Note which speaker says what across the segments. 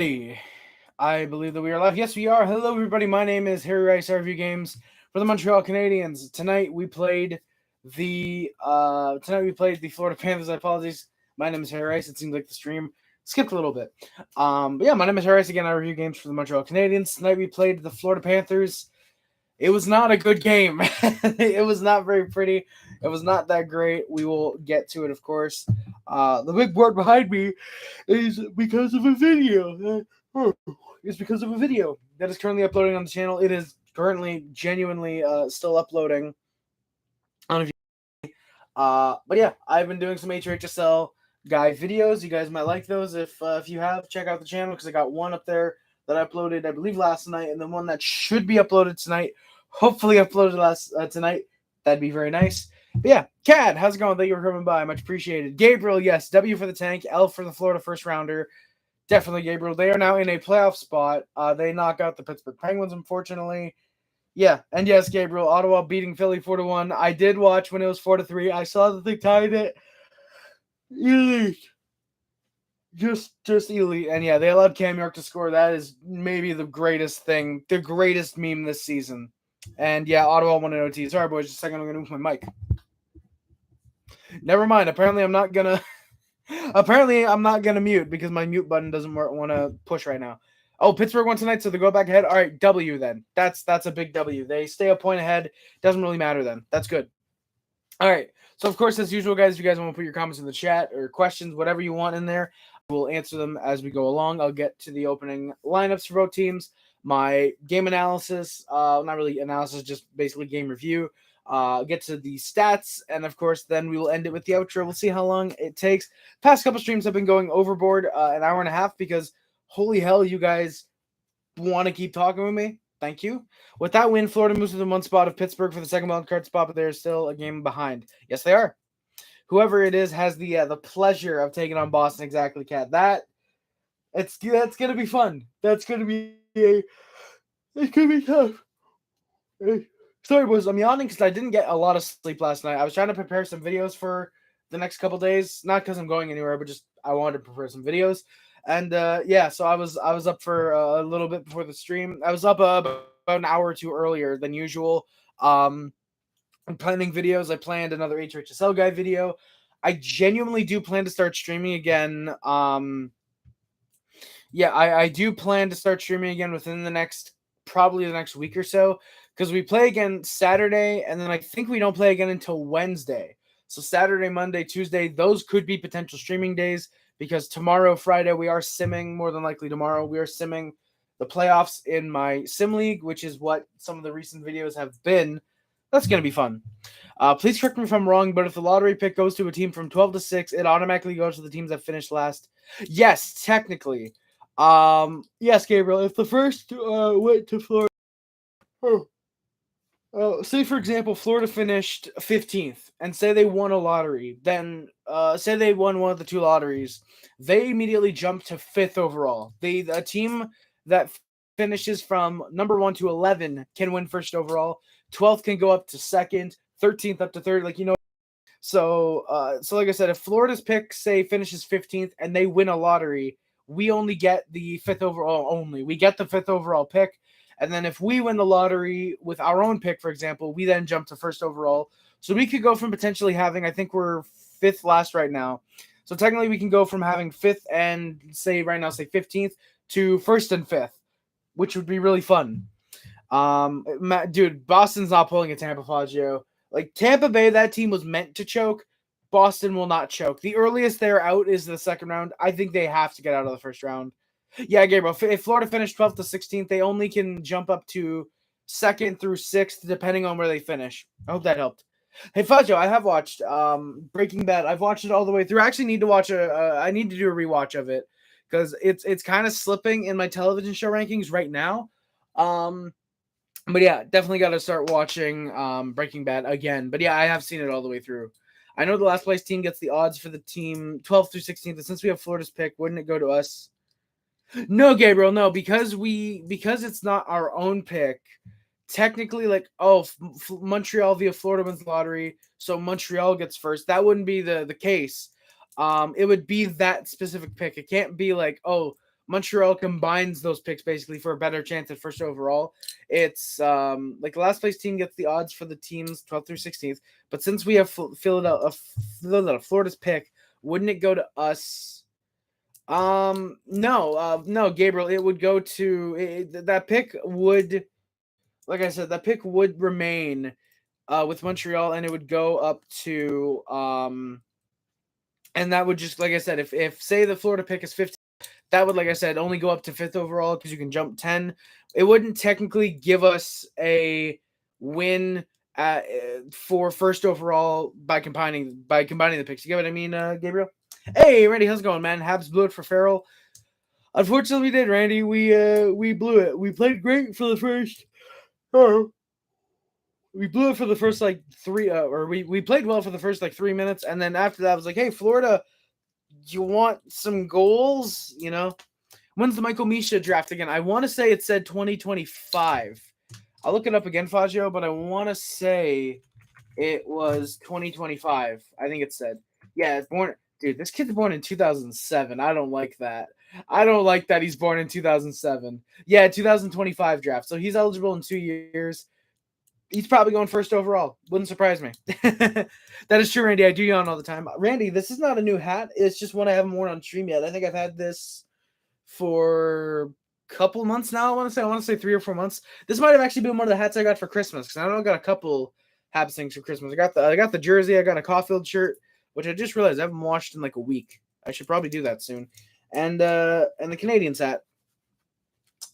Speaker 1: Hey, I believe that we are live. Yes, we are. Hello, everybody. My name is Harry Rice. I review games for the Montreal Canadiens. Tonight we played the Florida Panthers. I apologize. My name is Harry Rice. It seems like the stream skipped a little bit. But yeah, my name is Harry Rice. Again, I review games for the Montreal Canadiens. Tonight we played the Florida Panthers. It was not a good game. It was not very pretty. It was not that great. We will get to it, of course. The big board behind me is because of a video. It's because of a video that is currently uploading on the channel. It is currently genuinely still uploading. But yeah, I've been doing some HHSL guy videos. You guys might like those. If you have, check out the channel because I got one up there that I uploaded, I believe, last night, and then one that should be uploaded tonight. Hopefully uploaded tonight. That'd be very nice. But yeah, Cad, how's it going? Thank you for coming by. Much appreciated. Gabriel, yes. W for the tank. L for the Florida first rounder. Definitely, Gabriel. They are now in a playoff spot. They knock out the Pittsburgh Penguins, unfortunately. Yeah, and yes, Gabriel, Ottawa beating Philly 4-1. I did watch when it was 4-3. I saw that they tied it. Elite. Just elite. And yeah, they allowed Cam York to score. That is maybe the greatest thing, the greatest meme this season. And yeah, Ottawa won an OT. Sorry, boys, just a second. I'm going to move my mic. Never mind. Apparently, I'm not going to mute because my mute button doesn't want to push right now. Oh, Pittsburgh won tonight, so they go back ahead. All right, W then. That's a big W. They stay a point ahead. Doesn't really matter then. That's good. All right. So, of course, as usual, guys, if you guys want to put your comments in the chat or questions, whatever you want in there, we'll answer them as we go along. I'll get to the opening lineups for both teams, my game analysis, not really analysis, just basically game review. Get to the stats, and of course, then we will end it with the outro. We'll see how long it takes. Past couple streams have been going overboard, an hour and a half, because holy hell, you guys want to keep talking with me. Thank you. With that win, Florida moves to the one spot of Pittsburgh for the second wild card spot, but they're still a game behind. Yes, they are. Whoever it is has the pleasure of taking on Boston. Exactly, Cat. That's gonna be fun. It's gonna be tough. Sorry, boys. I'm yawning because I didn't get a lot of sleep last night. I was trying to prepare some videos for the next couple days, not because I'm going anywhere, but just I wanted to prepare some videos. And yeah, so I was up for a little bit before the stream. I was up about an hour or two earlier than usual. I'm planning videos. I planned another HHSL guy video. I genuinely do plan to start streaming again. Yeah, I do plan to start streaming again within probably the next week or so, because we play again Saturday, and then I think we don't play again until Wednesday. So Saturday, Monday, Tuesday, those could be potential streaming days, because tomorrow, Friday, we are simming, more than likely tomorrow, we are simming the playoffs in my sim league, which is what some of the recent videos have been. That's going to be fun. Please correct me if I'm wrong, but if the lottery pick goes to a team from 12 to 6, it automatically goes to the teams that finished last. Yes, technically. Yes, Gabriel, if the first went to Florida, say for example, Florida finished 15th, and say they won a lottery, then say they won one of the two lotteries, they immediately jump to 5th overall. A team that finishes from number 1 to 11 can win first overall. 12th can go up to 2nd, 13th up to 3rd, So like I said, if Florida's pick, say, finishes 15th and they win a lottery, we only get the 5th overall only. We get the 5th overall pick. And then if we win the lottery with our own pick, for example, we then jump to 1st overall. So we could go from potentially having, I think we're 5th last right now. So technically we can go from having 5th and say 15th to 1st and 5th, which would be really fun. Dude, Boston's not pulling a Tampa Fazio. Like, Tampa Bay, that team was meant to choke. Boston will not choke. The earliest they're out is the second round. I think they have to get out of the first round. Yeah, Gabriel, if Florida finished 12th to 16th, they only can jump up to 2nd through 6th, depending on where they finish. I hope that helped. Hey, Fazio, I have watched Breaking Bad. I've watched it all the way through. I actually need to watch I need to do a rewatch of it, because it's kind of slipping in my television show rankings right now. But yeah, definitely got to start watching Breaking Bad again. But yeah, I have seen it all the way through. I know the last place team gets the odds for the team 12th through 16th. And since we have Florida's pick, wouldn't it go to us? No, Gabriel, no, because it's not our own pick. Technically, like, Montreal via Florida wins the lottery, so Montreal gets first. That wouldn't be the case. It would be that specific pick. It can't be like, Montreal combines those picks basically for a better chance at first overall. It's like the last place team gets the odds for the teams 12th through 16th. But since we have Florida's pick, wouldn't it go to us? No, Gabriel. It would go to that pick would, like I said, that pick would remain with Montreal, and it would go up to and that would just, like I said, if say the Florida pick is 15, that would, like I said, only go up to 5th overall because you can jump 10. It wouldn't technically give us a win for first overall by combining the picks. You get what I mean, Gabriel? Hey, Randy, how's it going, man? Habs blew it for Farrell. Unfortunately, we did, Randy. We blew it. We played great for the first. We blew it for the first like 3, or we played well for the first like 3 minutes, and then after that, I was like, hey, Florida, you want some goals? You know, when's the Michael Misha draft again? I want to say it said 2025. I'll look it up again, Fagio, but I want to say it was 2025. I think it said. Yeah, it's born. Dude, this kid's born in 2007. I don't like that. I don't like that he's born in 2007. Yeah, 2025 draft. So he's eligible in 2 years. He's probably going first overall. Wouldn't surprise me. That is true, Randy. I do yawn all the time. Randy, this is not a new hat. It's just one I haven't worn on stream yet. I think I've had this for a couple months now. I want to say 3 or 4 months. This might have actually been one of the hats I got for Christmas, because I know I got a couple Habs things for Christmas. I got the jersey. I got a Caulfield shirt, which I just realized I haven't washed in like a week. I should probably do that soon. And the Canadiens hat.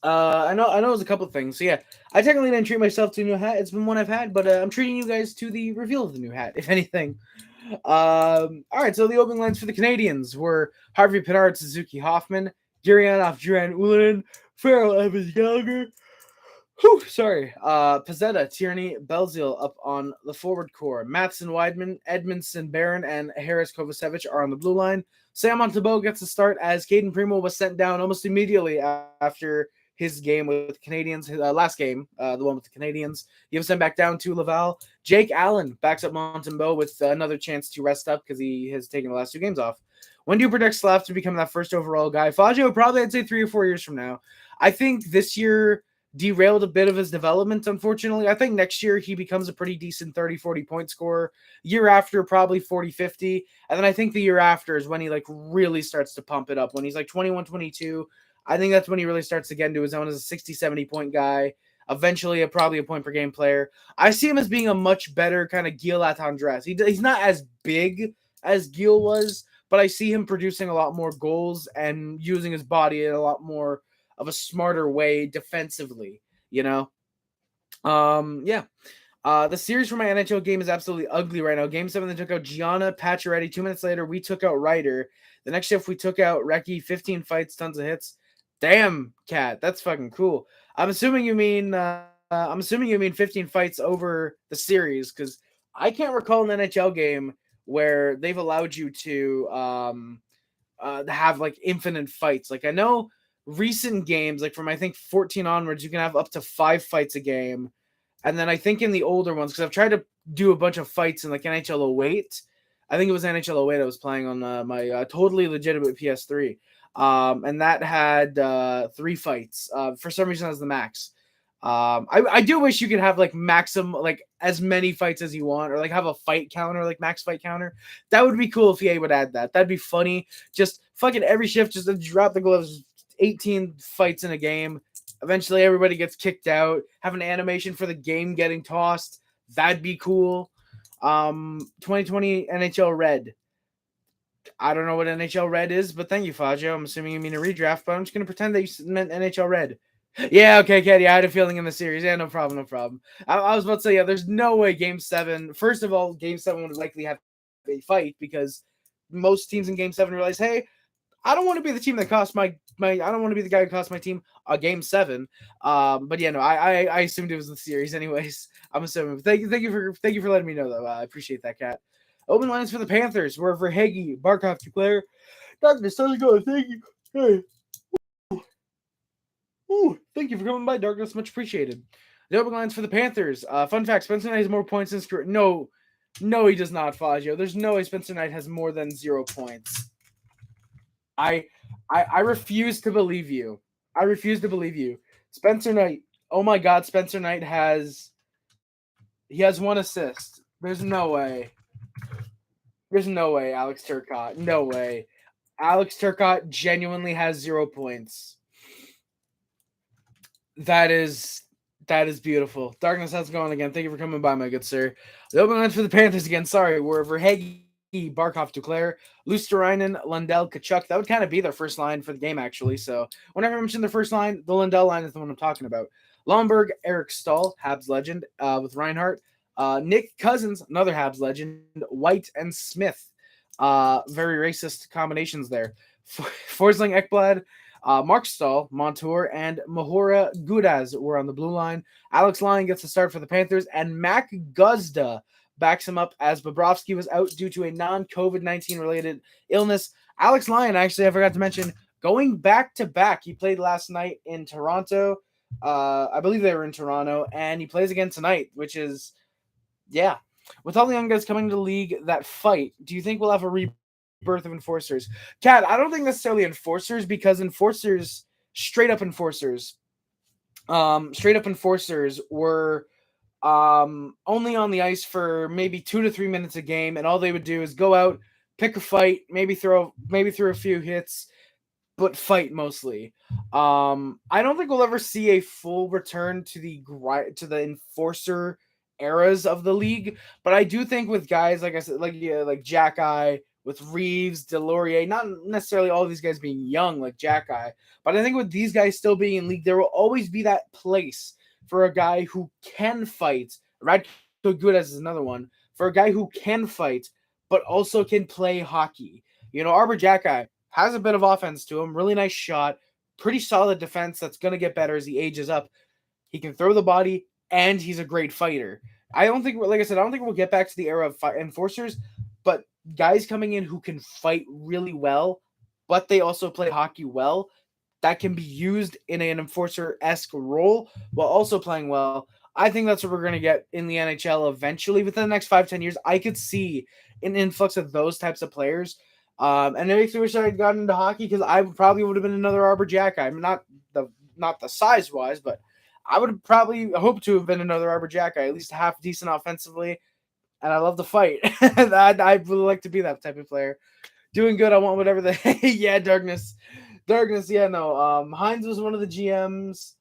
Speaker 1: I know it was a couple of things. So yeah, I technically didn't treat myself to a new hat. It's been one I've had, but I'm treating you guys to the reveal of the new hat, if anything. All right, so the opening lines for the Canadiens were Harvey-Pinard, Suzuki, Hoffman, Gurianov, Duran, Ullinen, Farrell, Evans, Gallagher. Pizzetta, Tierney, Belzile up on the forward core. Matheson, Weidman, Edmondson, Barron, and Harris Kovacevic are on the blue line. Sam Montembeault gets the start as Caden Primo was sent down almost immediately after his game with the Canadiens, his last game, the one with the Canadiens. He was sent back down to Laval. Jake Allen backs up Montembeault with another chance to rest up because he has taken the last 2 games off. When do you predict Slav to become that first overall guy? Fagio, probably I'd say 3 or 4 years from now. I think this year derailed a bit of his development, unfortunately. I think next year he becomes a pretty decent 30, 40 point scorer. Year after, probably 40, 50. And then I think the year after is when he like really starts to pump it up. When he's like 21, 22, I think that's when he really starts to get into his own as a 60, 70 point guy. Eventually, probably a point per game player. I see him as being a much better kind of Gil Attendresse. He's not as big as Gil was, but I see him producing a lot more goals and using his body in a lot more of a smarter way defensively, you know? The series for my NHL game is absolutely ugly right now. Game 7, they took out Gianna, Pacioretty. 2 minutes later, we took out Ryder. The next shift, we took out Recchi. 15 fights, tons of hits. Damn, Cat, that's fucking cool. I'm assuming you mean 15 fights over the series, because I can't recall an NHL game where they've allowed you to have like infinite fights. Like I know recent games, like from I think 14 onwards, you can have up to 5 fights a game. And then I think in the older ones, because I've tried to do a bunch of fights in like NHL 08. I think it was NHL 08 I was playing on my totally legitimate PS3. And that had 3 fights. For some reason, that's the max. I do wish you could have like maximum, like as many fights as you want, or like have a fight counter, like max fight counter. That would be cool if EA would add that. That'd be funny. Just fucking every shift, just drop the gloves. 18 fights in a game. Eventually, everybody gets kicked out. Have an animation for the game getting tossed. That'd be cool. 2020 NHL Red. I don't know what NHL Red is, but thank you, Fagio. I'm assuming you mean a redraft, but I'm just going to pretend that you meant NHL Red. Yeah, okay, Katie. I had a feeling in the series. Yeah, no problem. I was about to say, yeah, there's no way Game 7. First of all, Game 7 would likely have a fight because most teams in Game 7 realize, hey, I don't want to be the team that cost my I don't want to be the guy who cost my team a Game 7. But yeah, no, I assumed it was the series anyways. I'm assuming. Thank you for letting me know though. I appreciate that, Cat. Open lines for the Panthers were for Hagee, Barkov, Duclair, Darkness. How's it going? Thank you. Hey. Ooh, thank you for coming by, Darkness. Much appreciated. The open lines for the Panthers. Fun fact: Spencer Knight has more points than No, he does not, Fagio. There's no way Spencer Knight has more than 0 points. I refuse to believe you. I refuse to believe you. Spencer Knight. Oh my God, Spencer Knight he has 1 assist. There's no way. There's no way, Alex Turcotte. No way. Alex Turcotte genuinely has 0 points. That is beautiful. Darkness, how's it going again? Thank you for coming by, my good sir. The opening lines for the Panthers again. Sorry, were Verhaeghe, Barkov, Duclair, Luosterainen, Lundell, Tkachuk. That would kind of be their first line for the game, actually. So whenever I mention the first line, the Lundell line is the one I'm talking about. Lomberg, Eric Stahl, Habs legend, with Reinhart. Nick Cousins, another Habs legend. White and Smith. Very racist combinations there. Forsling, Ekblad, Mark Stahl, Montour, and Mahora Gudaz were on the blue line. Alex Lyon gets the start for the Panthers, and Mac Guzda backs him up as Bobrovsky was out due to a non-COVID-19 related illness. Alex Lyon, actually, I forgot to mention, going back-to-back. He played last night in Toronto. I believe they were in Toronto, and he plays again tonight, which is, yeah. With all the young guys coming to the league that fight, do you think we'll have a rebirth of enforcers? Kat, I don't think necessarily enforcers, because enforcers, straight up enforcers were only on the ice for maybe 2 to 3 minutes a game, and all they would do is go out, pick a fight, maybe throw a few hits, but fight mostly. I don't think we'll ever see a full return to the enforcer eras of the league, but I do think with guys like I said, like Jack Eye, with Reeves, Delorier, not necessarily all these guys being young like Jack Eye, but I think with these guys still being in league, there will always be that place for a guy who can fight. Radko Gudas is another one, for a guy who can fight but also can play hockey. You know, Arbor Jack Eye has a bit of offense to him, really nice shot, pretty solid defense that's going to get better as he ages up. He can throw the body, and he's a great fighter. I don't think, like I said, I don't think we'll get back to the era of enforcers, but guys coming in who can fight really well, but they also play hockey well, that can be used in an enforcer-esque role while also playing well. I think that's what we're going to get in the NHL eventually. Within the next 5-10 years, I could see an influx of those types of players. And it makes me wish I had gotten into hockey, because I probably would have been another Arbor Jack. I'm not the size-wise, but I would probably hope to have been another Arbor Jack guy, at least half decent offensively, and I love to fight. I would like to be that type of player. Doing good, I want whatever they... yeah, Darkness, yeah, no. Hines was one of the GMs.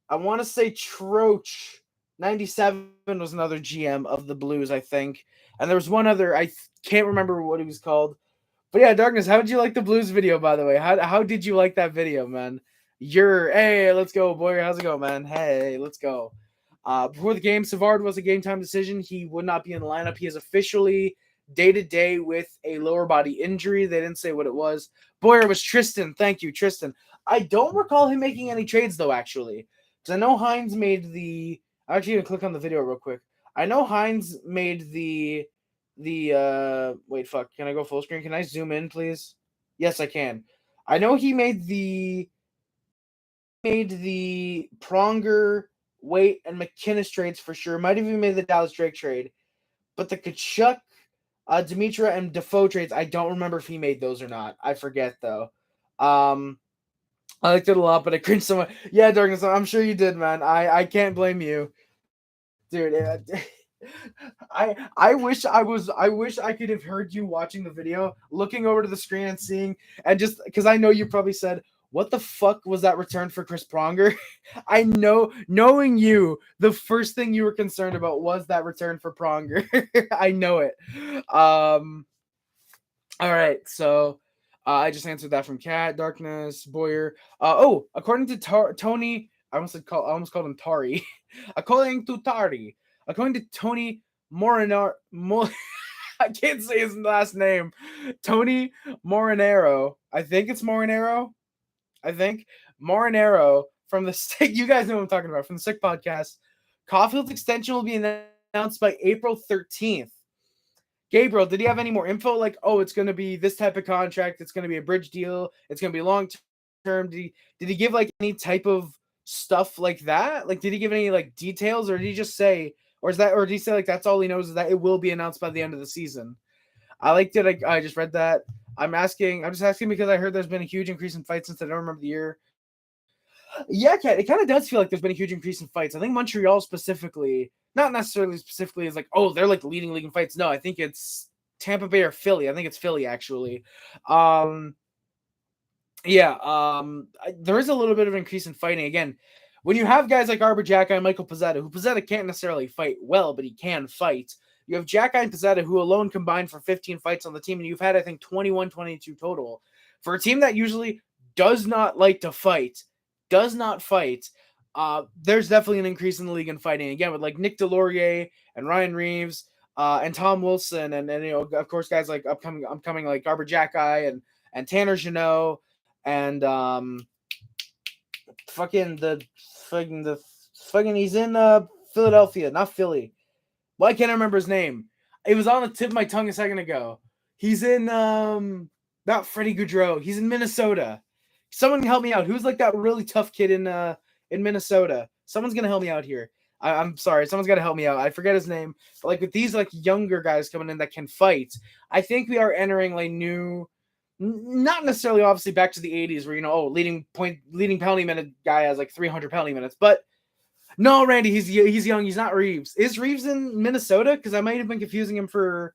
Speaker 1: I want to say Troach, 97, was another GM of the Blues, I think. And there was one other, I can't remember what he was called. But yeah, Darkness, how did you like the Blues video, by the way? How did you like that video, man? Hey, let's go, boy. How's it going, man? Hey, let's go. Before the game, Savard was a game time decision. He would not be in the lineup. He is officially day-to-day with a lower body injury. They didn't say what it was. Boyer was Tristan. Thank you, Tristan. I don't recall him making any trades, though, actually. Because I know Hines made the... I'm actually going to click on the video real quick. I know Hines made the wait, fuck. Can I go full screen? Can I zoom in, please? Yes, I can. I know he made the Pronger, Waite, and McKinnis trades for sure. Might have even made the Dallas Drake trade. But the Tkachuk, Dimitra, and Defoe trades, I don't remember if he made those or not. I forget, though. I liked it a lot, but I cringed so much. Yeah, Darkness, I'm sure you did, man. I can't blame you. Dude, I wish I could have heard you watching the video, looking over to the screen and seeing, and just because I know you probably said, what the fuck was that return for Chris Pronger? I know, knowing you, the first thing you were concerned about was that return for Pronger. I know it. All right, so I just answered that from Cat, Darkness, Boyer. According to Tony, I almost called him Tari. According to Tony Morinar, I can't say his last name. Tony Morinaro. I think it's Morinaro. Morinaro from the Sick. You guys know what I'm talking about, from the Sick podcast. Caulfield's extension will be announced by April 13th. Gabriel, did he have any more info? Like, it's going to be this type of contract. It's going to be a bridge deal. It's going to be long term. Did he give like any type of stuff like that? Like, did he give any like details, or did he just say, or did he say like that's all he knows is that it will be announced by the end of the season? I liked it. I just read that. I'm just asking because I heard there's been a huge increase in fights since I don't remember the year. Yeah, Kat, it kind of does feel like there's been a huge increase in fights. I think Montreal specifically, not necessarily specifically, is like, oh, they're like leading league in fights. No, I think it's Tampa Bay or Philly. I think it's Philly actually. Um, yeah, there is a little bit of increase in fighting again. When you have guys like Arbor Jacki and Michael Pizzetta, who Pizzetta can't necessarily fight well, but he can fight. You have Jacki and Pizzetta, who alone combined for 15 fights on the team, and you've had, I think, 21, 22 total. For a team that usually does not like to fight, does not fight, there's definitely an increase in the league in fighting. Again, with like Nick Delorier and Ryan Reeves and Tom Wilson, and you know, of course, guys like upcoming like Arbor Jacki and Tanner Jeannot and he's in Philadelphia, not Philly. Why can't I remember his name? It was on the tip of my tongue a second ago. He's in not Freddie Gaudreau. He's in Minnesota. Someone help me out. Who's like that really tough kid in Minnesota? Someone's gonna help me out here. I'm sorry. Someone's got to help me out. I forget his name. But like with these like younger guys coming in that can fight, I think we are entering like new. Not necessarily obviously back to the 80s where, you know, leading penalty minute guy has like 300 penalty minutes, but no, Randy, he's young, he's not Reeves. Is Reeves in Minnesota? Because I might have been confusing him for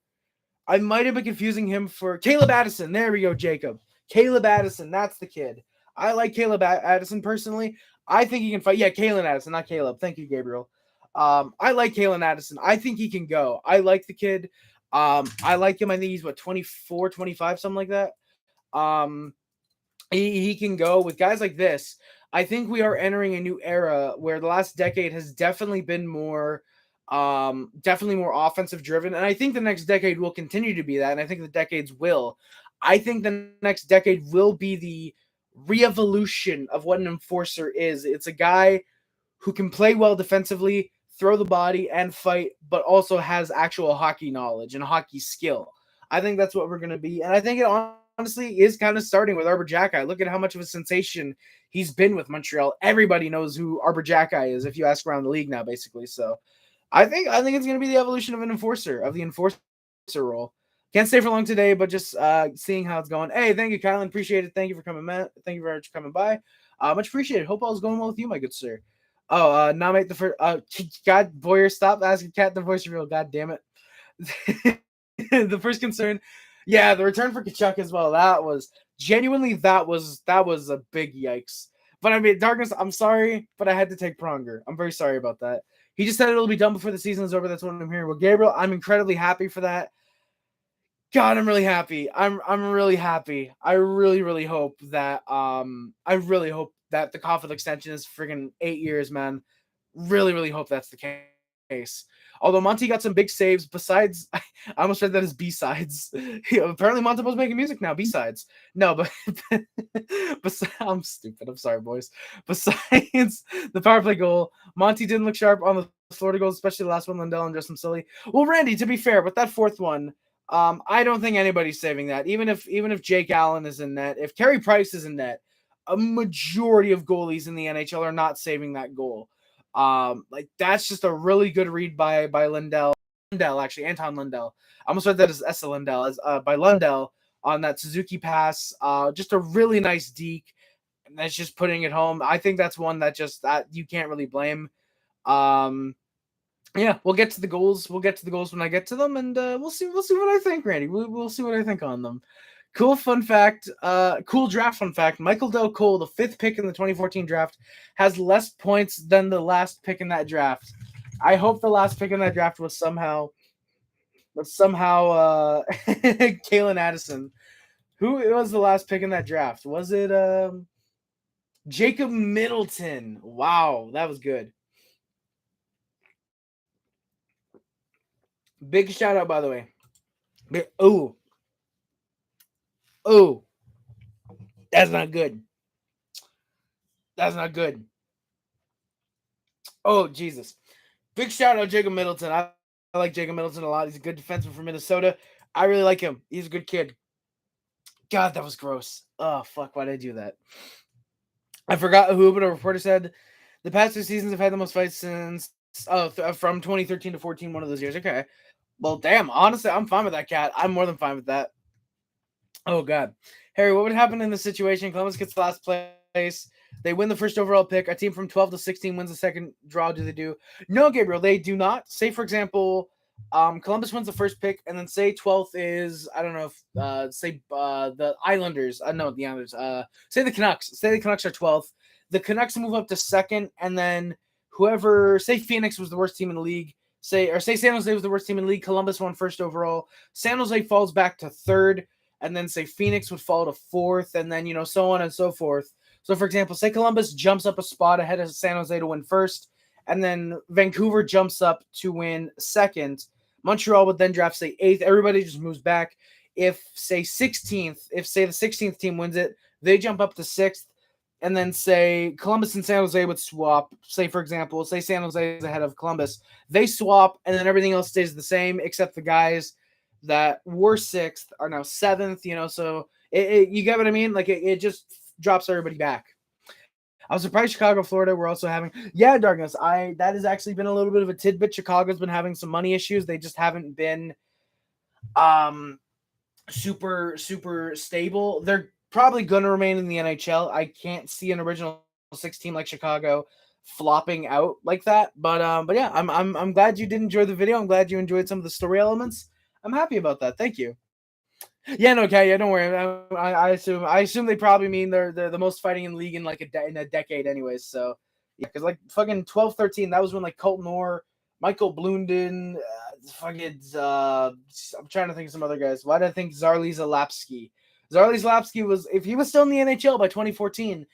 Speaker 1: Caleb Addison. There we go, Jacob. Caleb Addison, that's the kid. I like Caleb Addison personally. I think he can fight. Yeah, Kalen Addison, not Caleb. Thank you, Gabriel. I like Kalen Addison. I think he can go. I like the kid. I like him. I think he's 24, 25, something like that. He can go with guys like this. I think we are entering a new era where the last decade has definitely been more offensive driven, and I think the next decade will continue to be that, and I think the decades will. I think the next decade will be the re-evolution of what an enforcer is. It's a guy who can play well defensively, throw the body, and fight, but also has actual hockey knowledge and hockey skill. I think that's what we're going to be, and I think it honestly is kind of starting with Arbor Jacki. Look at how much of a sensation he's been with Montreal. Everybody knows who Arbor Jacki is if you ask around the league now, basically. So I think it's going to be the evolution of the enforcer role. Can't stay for long today, but just seeing how it's going. Hey, thank you, Kylan. Appreciate it. Thank you for coming, Matt. Thank you very much for coming by. Much appreciated. Hope all's going well with you, my good sir. Oh, nominate the first. God, Boyer, stop asking Cat the voice reveal. God damn it. The first concern. Yeah, the return for Tkachuk as well. That was a big yikes. But I mean, Darkness, I'm sorry, but I had to take Pronger. I'm very sorry about that. He just said it'll be done before the season is over. That's what I'm hearing. Well, Gabriel, I'm incredibly happy for that. God, I'm really happy. I'm really happy. I really hope that the conflict extension is friggin' 8 years, man. Really hope that's the case. Although Monty got some big saves besides, I almost read that as B-sides. Apparently Montepo's making music now, B-sides. No, but I'm stupid. I'm sorry, boys. Besides the power play goal, Monty didn't look sharp on the Florida goals, especially the last one, Lundell and Justin Silly. Well, Randy, to be fair, with that fourth one, I don't think anybody's saving that. Even if Jake Allen is in net, if Carey Price is in net, a majority of goalies in the NHL are not saving that goal. Like that's just a really good read by Lundell, actually Anton Lundell. I almost read that as Essa Lundell, as by Lundell on that Suzuki pass. Just a really nice deke, and that's just putting it home. I think that's one that you can't really blame. Yeah, we'll get to the goals. We'll get to the goals when I get to them, and we'll see what I think, Randy. We'll see what I think on them. Cool fun fact, cool draft fun fact. Michael Del Cole, the 5th pick in the 2014 draft, has less points than the last pick in that draft. I hope the last pick in that draft was somehow Kalen Addison. Who was the last pick in that draft? Was it Jacob Middleton? Wow, that was good. Big shout out, by the way. Oh, that's not good. That's not good. Oh, Jesus. Big shout out, Jacob Middleton. I like Jacob Middleton a lot. He's a good defenseman from Minnesota. I really like him. He's a good kid. God, that was gross. Oh, fuck. Why did I do that? I forgot who, but a reporter said the past 2 seasons have had the most fights since from 2013 to 14, one of those years. Okay. Well, damn. Honestly, I'm fine with that, Cat. I'm more than fine with that. Oh God, Harry, what would happen in this situation? Columbus gets last place. They win the first overall pick. A team from 12 to 16 wins the second draw. Do they do? No, Gabriel, they do not. Say for example, Columbus wins the first pick, and then say 12th is I don't know if say the Islanders. No, the Islanders. Say the Canucks. Say the Canucks are 12th. The Canucks move up to second, and then whoever say Phoenix was the worst team in the league. Say San Jose was the worst team in the league. Columbus won first overall. San Jose falls back to third, and then say Phoenix would fall to fourth, and then so on and so forth. So, for example, say Columbus jumps up a spot ahead of San Jose to win first, and then Vancouver jumps up to win second. Montreal would then draft, say, eighth. Everybody just moves back. If, say, 16th, if, say, the 16th team wins it, they jump up to sixth, and then, say, Columbus and San Jose would swap. Say, for example, say San Jose is ahead of Columbus. They swap, and then everything else stays the same except the guys that were sixth are now seventh, so you get what I mean? Like, it just drops everybody back. I was surprised Chicago, Florida were also having, Darkness. That has actually been a little bit of a tidbit. Chicago's been having some money issues. They just haven't been super, super stable. They're probably going to remain in the NHL. I can't see an original 6 team like Chicago flopping out like that. But yeah, I'm glad you did enjoy the video. I'm glad you enjoyed some of the story elements. I'm happy about that. Thank you. Yeah, no, okay, yeah, don't worry. I assume they probably mean they're the most fighting in the league in like in a decade, anyways. So yeah, because like fucking 12-13, that was when like Colton Orr, Michael Blunden, I'm trying to think of some other guys. Why did I think Zarliza Lapsky? Zarliza Lapsky was, if he was still in the NHL by 2014,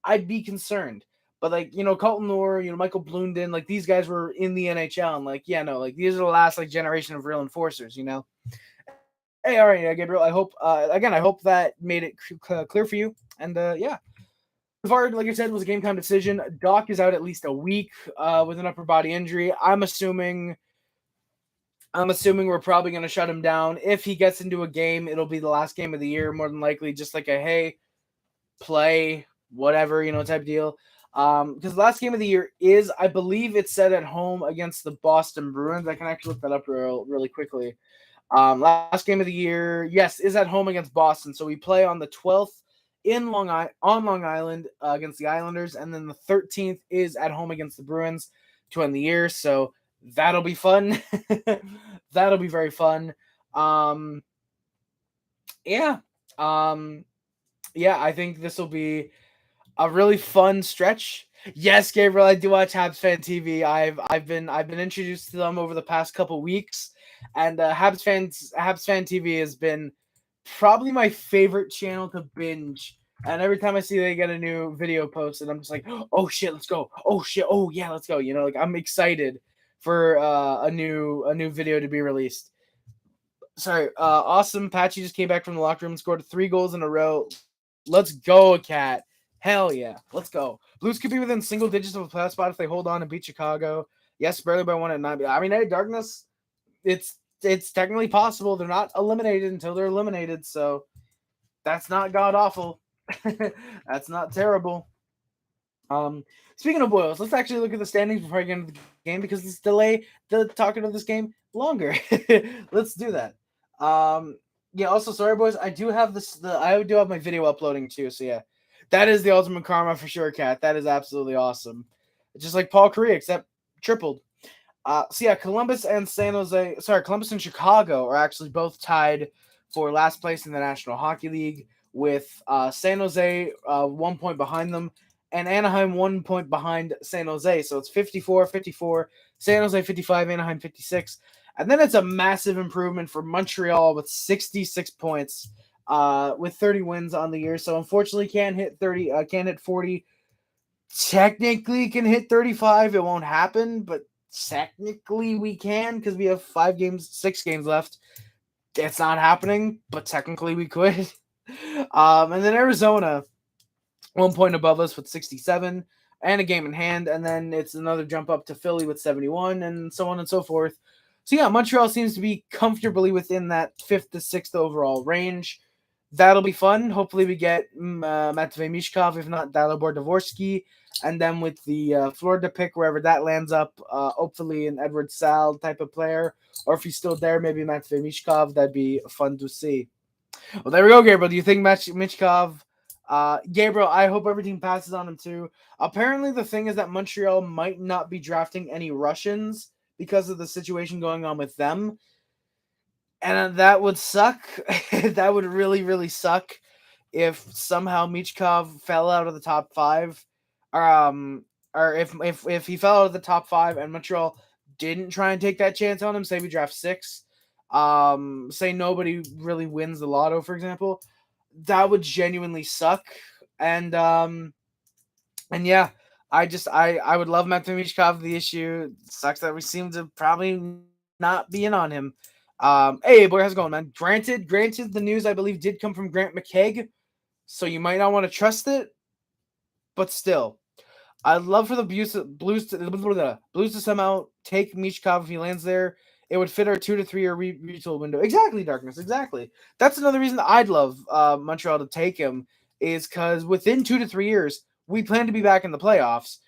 Speaker 1: I'd be concerned. But like, Colton Orr, Michael Blunden, like these guys were in the NHL, and like, yeah, no, like these are the last like generation of real enforcers, Hey, all right, Gabriel. I hope I hope that made it clear for you. And yeah, Savard, like I said, was a game time decision. Doc is out at least a week with an upper body injury. I'm assuming we're probably going to shut him down. If he gets into a game, it'll be the last game of the year, more than likely. Just like a hey, play whatever type deal. Because the last game of the year is, I believe, it's set at home against the Boston Bruins. I can actually look that up really quickly. Last game of the year, yes, is at home against Boston. So we play on the 12th on Long Island against the Islanders, and then the 13th is at home against the Bruins to end the year. So that'll be fun. That'll be very fun. Yeah. I think this will be a really fun stretch. Yes, Gabriel, I do watch Habs Fan TV. I've been introduced to them over the past couple weeks. And Habs Fan TV has been probably my favorite channel to binge. And every time I see they get a new video posted, I'm just like, oh shit, let's go. Oh shit, oh yeah, let's go. Like I'm excited for a new video to be released. Sorry, awesome. Patchy just came back from the locker room and scored 3 goals in a row. Let's go, Cat. Hell yeah, let's go. Blues could be within single digits of a playoff spot if they hold on and beat Chicago. Yes, barely by 1 at 9. I mean, hey, Darkness. It's technically possible. They're not eliminated until they're eliminated, so that's not god awful. That's not terrible. Speaking of boils, let's actually look at the standings before I get into the game because this delay the talking of this game longer. Let's do that. Also sorry boys, I do have I do have my video uploading too, so yeah. That is the ultimate karma for sure, Cat. That is absolutely awesome. Just like Paul Kariya, except tripled. Columbus and Chicago are actually both tied for last place in the National Hockey League, with San Jose 1 point behind them, and Anaheim 1 point behind San Jose. So it's 54-54, San Jose 55, Anaheim 56. And then it's a massive improvement for Montreal with 66 points, with 30 wins on the year. So unfortunately can't hit 30, can't hit 40. Technically can hit 35. It won't happen, but technically we can because we have 6 games left. It's not happening, but technically we could. And then Arizona, 1 point above us with 67 and a game in hand. And then it's another jump up to Philly with 71 and so on and so forth. So yeah, Montreal seems to be comfortably within that 5th to 6th overall range. That'll be fun. Hopefully we get Matvei Mishkov, if not Dalibor Dvorsky. And then with the Florida pick, wherever that lands up, hopefully an Edward Sal type of player. Or if he's still there, maybe Matvei Mishkov. That'd be fun to see. Well, there we go, Gabriel. Do you think Michkov? Gabriel, I hope every team passes on him too. Apparently, the thing is that Montreal might not be drafting any Russians because of the situation going on with them, and that would suck. That would really, really suck if somehow Michkov fell out of the top five, or if he fell out of the top five and Montreal didn't try and take that chance on him. Say we draft 6. Say nobody really wins the lotto, for example, that would genuinely suck. And yeah, I would love Matthew Tkachuk. The issue sucks that we seem to probably not be in on him. Hey boy, how's it going, man? Granted, the news I believe did come from Grant McKegg, so you might not want to trust it, but still. I'd love for the Blues to somehow take Michkov if he lands there. It would fit our 2 to 3 year retool window. Exactly, Darkness. Exactly. That's another reason I'd love Montreal to take him, is because within 2 to 3 years, we plan to be back in the playoffs.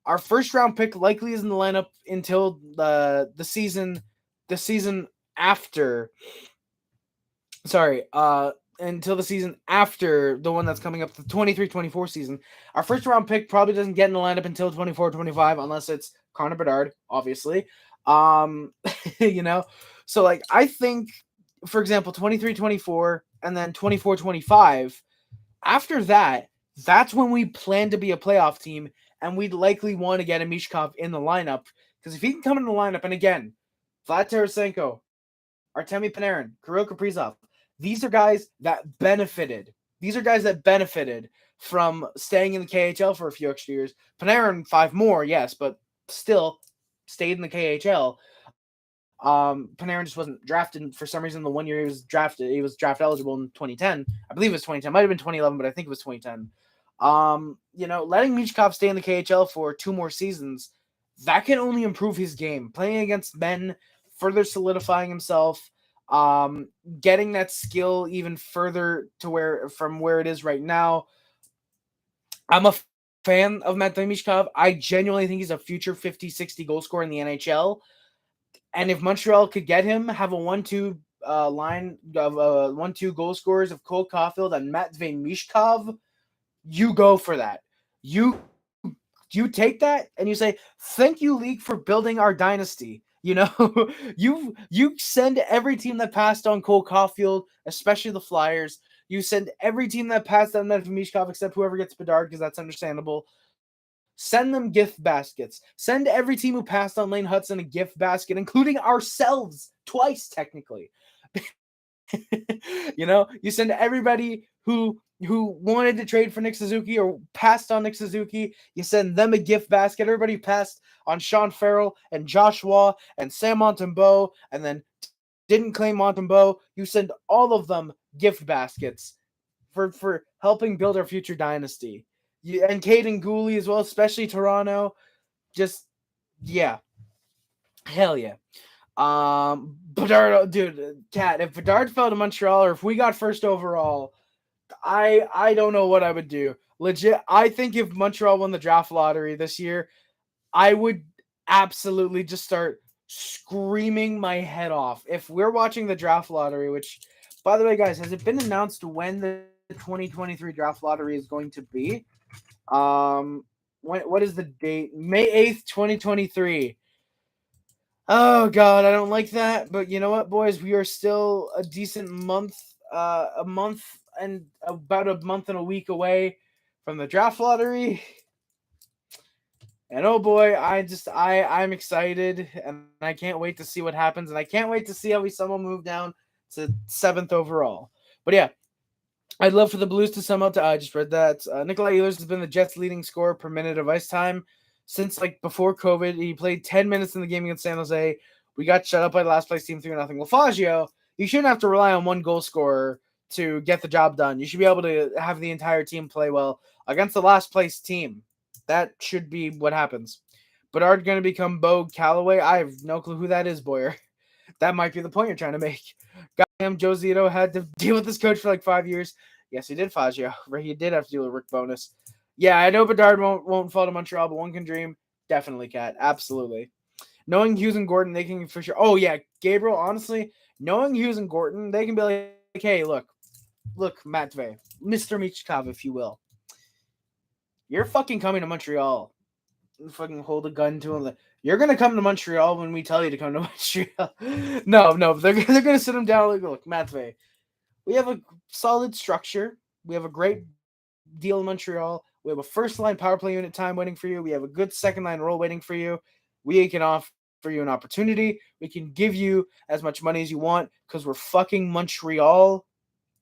Speaker 1: Our first round pick likely is in the lineup until the season after. Sorry, until the season after the one that's coming up, the 23-24 season. Our first round pick probably doesn't get in the lineup until 24-25 unless it's Connor Bedard, obviously. You know, so like I think, for example, 23-24 and then 24-25, after that, that's when we plan to be a playoff team, and we'd likely want to get a Mishkov in the lineup, because if he can come in the lineup, and again, Vlad Tarasenko, Artemi Panarin, Kirill Kaprizov, these are guys that benefited. These are guys that benefited from staying in the KHL for a few extra years. Panarin 5 more, yes, but still stayed in the KHL. Panarin just wasn't drafted for some reason. The 1 year he was drafted, he was draft eligible in 2010. I believe it was 2010. Might have been 2011, but I think it was 2010. You know, letting Michkov stay in the KHL for 2 more seasons, that can only improve his game. Playing against men, further solidifying himself, getting that skill even further to from where it is right now. I'm a fan of Matthew Michkov. I genuinely think he's a future 50-60 goal scorer in the NHL. And if Montreal could get him, have a 1-2 line of 1-2 goal scorers of Cole Caulfield and Matvei Michkov, you go for that. You take that and you say, thank you, league, for building our dynasty. You know, you send every team that passed on Cole Caulfield, especially the Flyers. You send every team that passed on Matvei Michkov, except whoever gets Bedard, because that's understandable. Send them gift baskets. Send every team who passed on Lane Hudson a gift basket, including ourselves twice, technically. You know, you send everybody who wanted to trade for Nick Suzuki or passed on Nick Suzuki, you send them a gift basket. Everybody who passed on Sean Farrell and Joshua and Sam Montembeault and then didn't claim Montembeault, you send all of them gift baskets for helping build our future dynasty. And Caden Gooley as well, especially Toronto. Just, yeah. Hell yeah. Bedard, dude, Kat, if Bedard fell to Montreal or if we got first overall, I don't know what I would do. Legit, I think if Montreal won the draft lottery this year, I would absolutely just start screaming my head off. If we're watching the draft lottery, which, by the way, guys, has it been announced when the 2023 draft lottery is going to be? What is the date? May 8th, 2023. Oh God, I don't like that. But you know what, boys? We are still a decent month, a month and about a month and a week away from the draft lottery. And oh boy, I'm excited, and I can't wait to see what happens, and I can't wait to see how we somehow move down to 7th overall. But yeah, I'd love for the Blues to somehow. I just read that Nikolai Ehlers has been the Jets' leading scorer per minute of ice time since like before COVID. He played 10 minutes in the game against San Jose. We got shut up by the last place team 3-0. LaFagio, you shouldn't have to rely on one goal scorer to get the job done. You should be able to have the entire team play well against the last place team. That should be what happens. Bedard going to become Bo Calloway? I have no clue who that is, Boyer. That might be the point you're trying to make. Goddamn, Joe Zito had to deal with this coach for like 5 years. Yes, he did, Fagio. He did have to deal with Rick Bonus. Yeah, I know Bedard won't fall to Montreal, but one can dream. Definitely, Kat. Absolutely. Knowing Hughes and Gordon, they can for sure. Oh, yeah, Gabriel, honestly, knowing Hughes and Gordon, they can be like, hey, look, look, Matvey, Mr. Michkov, if you will. You're fucking coming to Montreal. Fucking hold a gun to him. You're gonna come to Montreal when we tell you to come to Montreal. No, they're gonna sit him down. Like, look, Matvey, we have a solid structure. We have a great deal in Montreal. We have a first line power play unit time waiting for you. We have a good second line role waiting for you. We can offer you an opportunity. We can give you as much money as you want because we're fucking Montreal.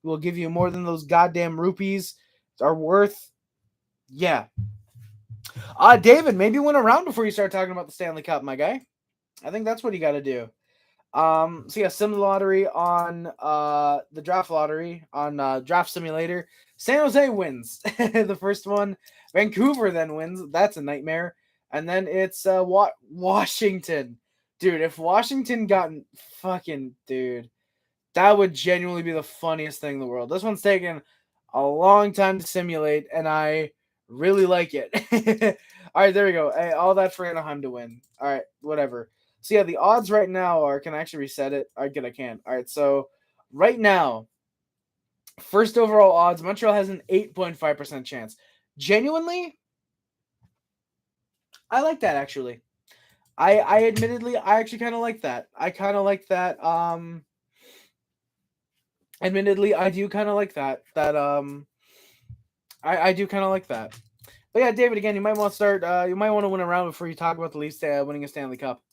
Speaker 1: We'll give you more than those goddamn rupees are worth. Yeah. David, maybe win a round before you start talking about the Stanley Cup, my guy. I think that's what you got to do. So yeah, Sim Lottery on the Draft Lottery on Draft Simulator. San Jose wins the first one. Vancouver then wins. That's a nightmare. And then it's Washington. Dude, if Washington got fucking dude, that would genuinely be the funniest thing in the world. This one's taken a long time to simulate, and I really like it. All right, there we go. Hey, all that for Anaheim to win. All right, whatever. So yeah, the odds right now are. Can I actually reset it? All right, good, I can. All right, so right now, first overall odds, Montreal has an 8.5% chance. Genuinely, I like that actually. I admittedly, I actually kind of like that. I kind of like that. Admittedly, I do kind of like that. I do kind of like that. But yeah, David, again, you might want to start. You might want to win a round before you talk about the Leafs winning a Stanley Cup.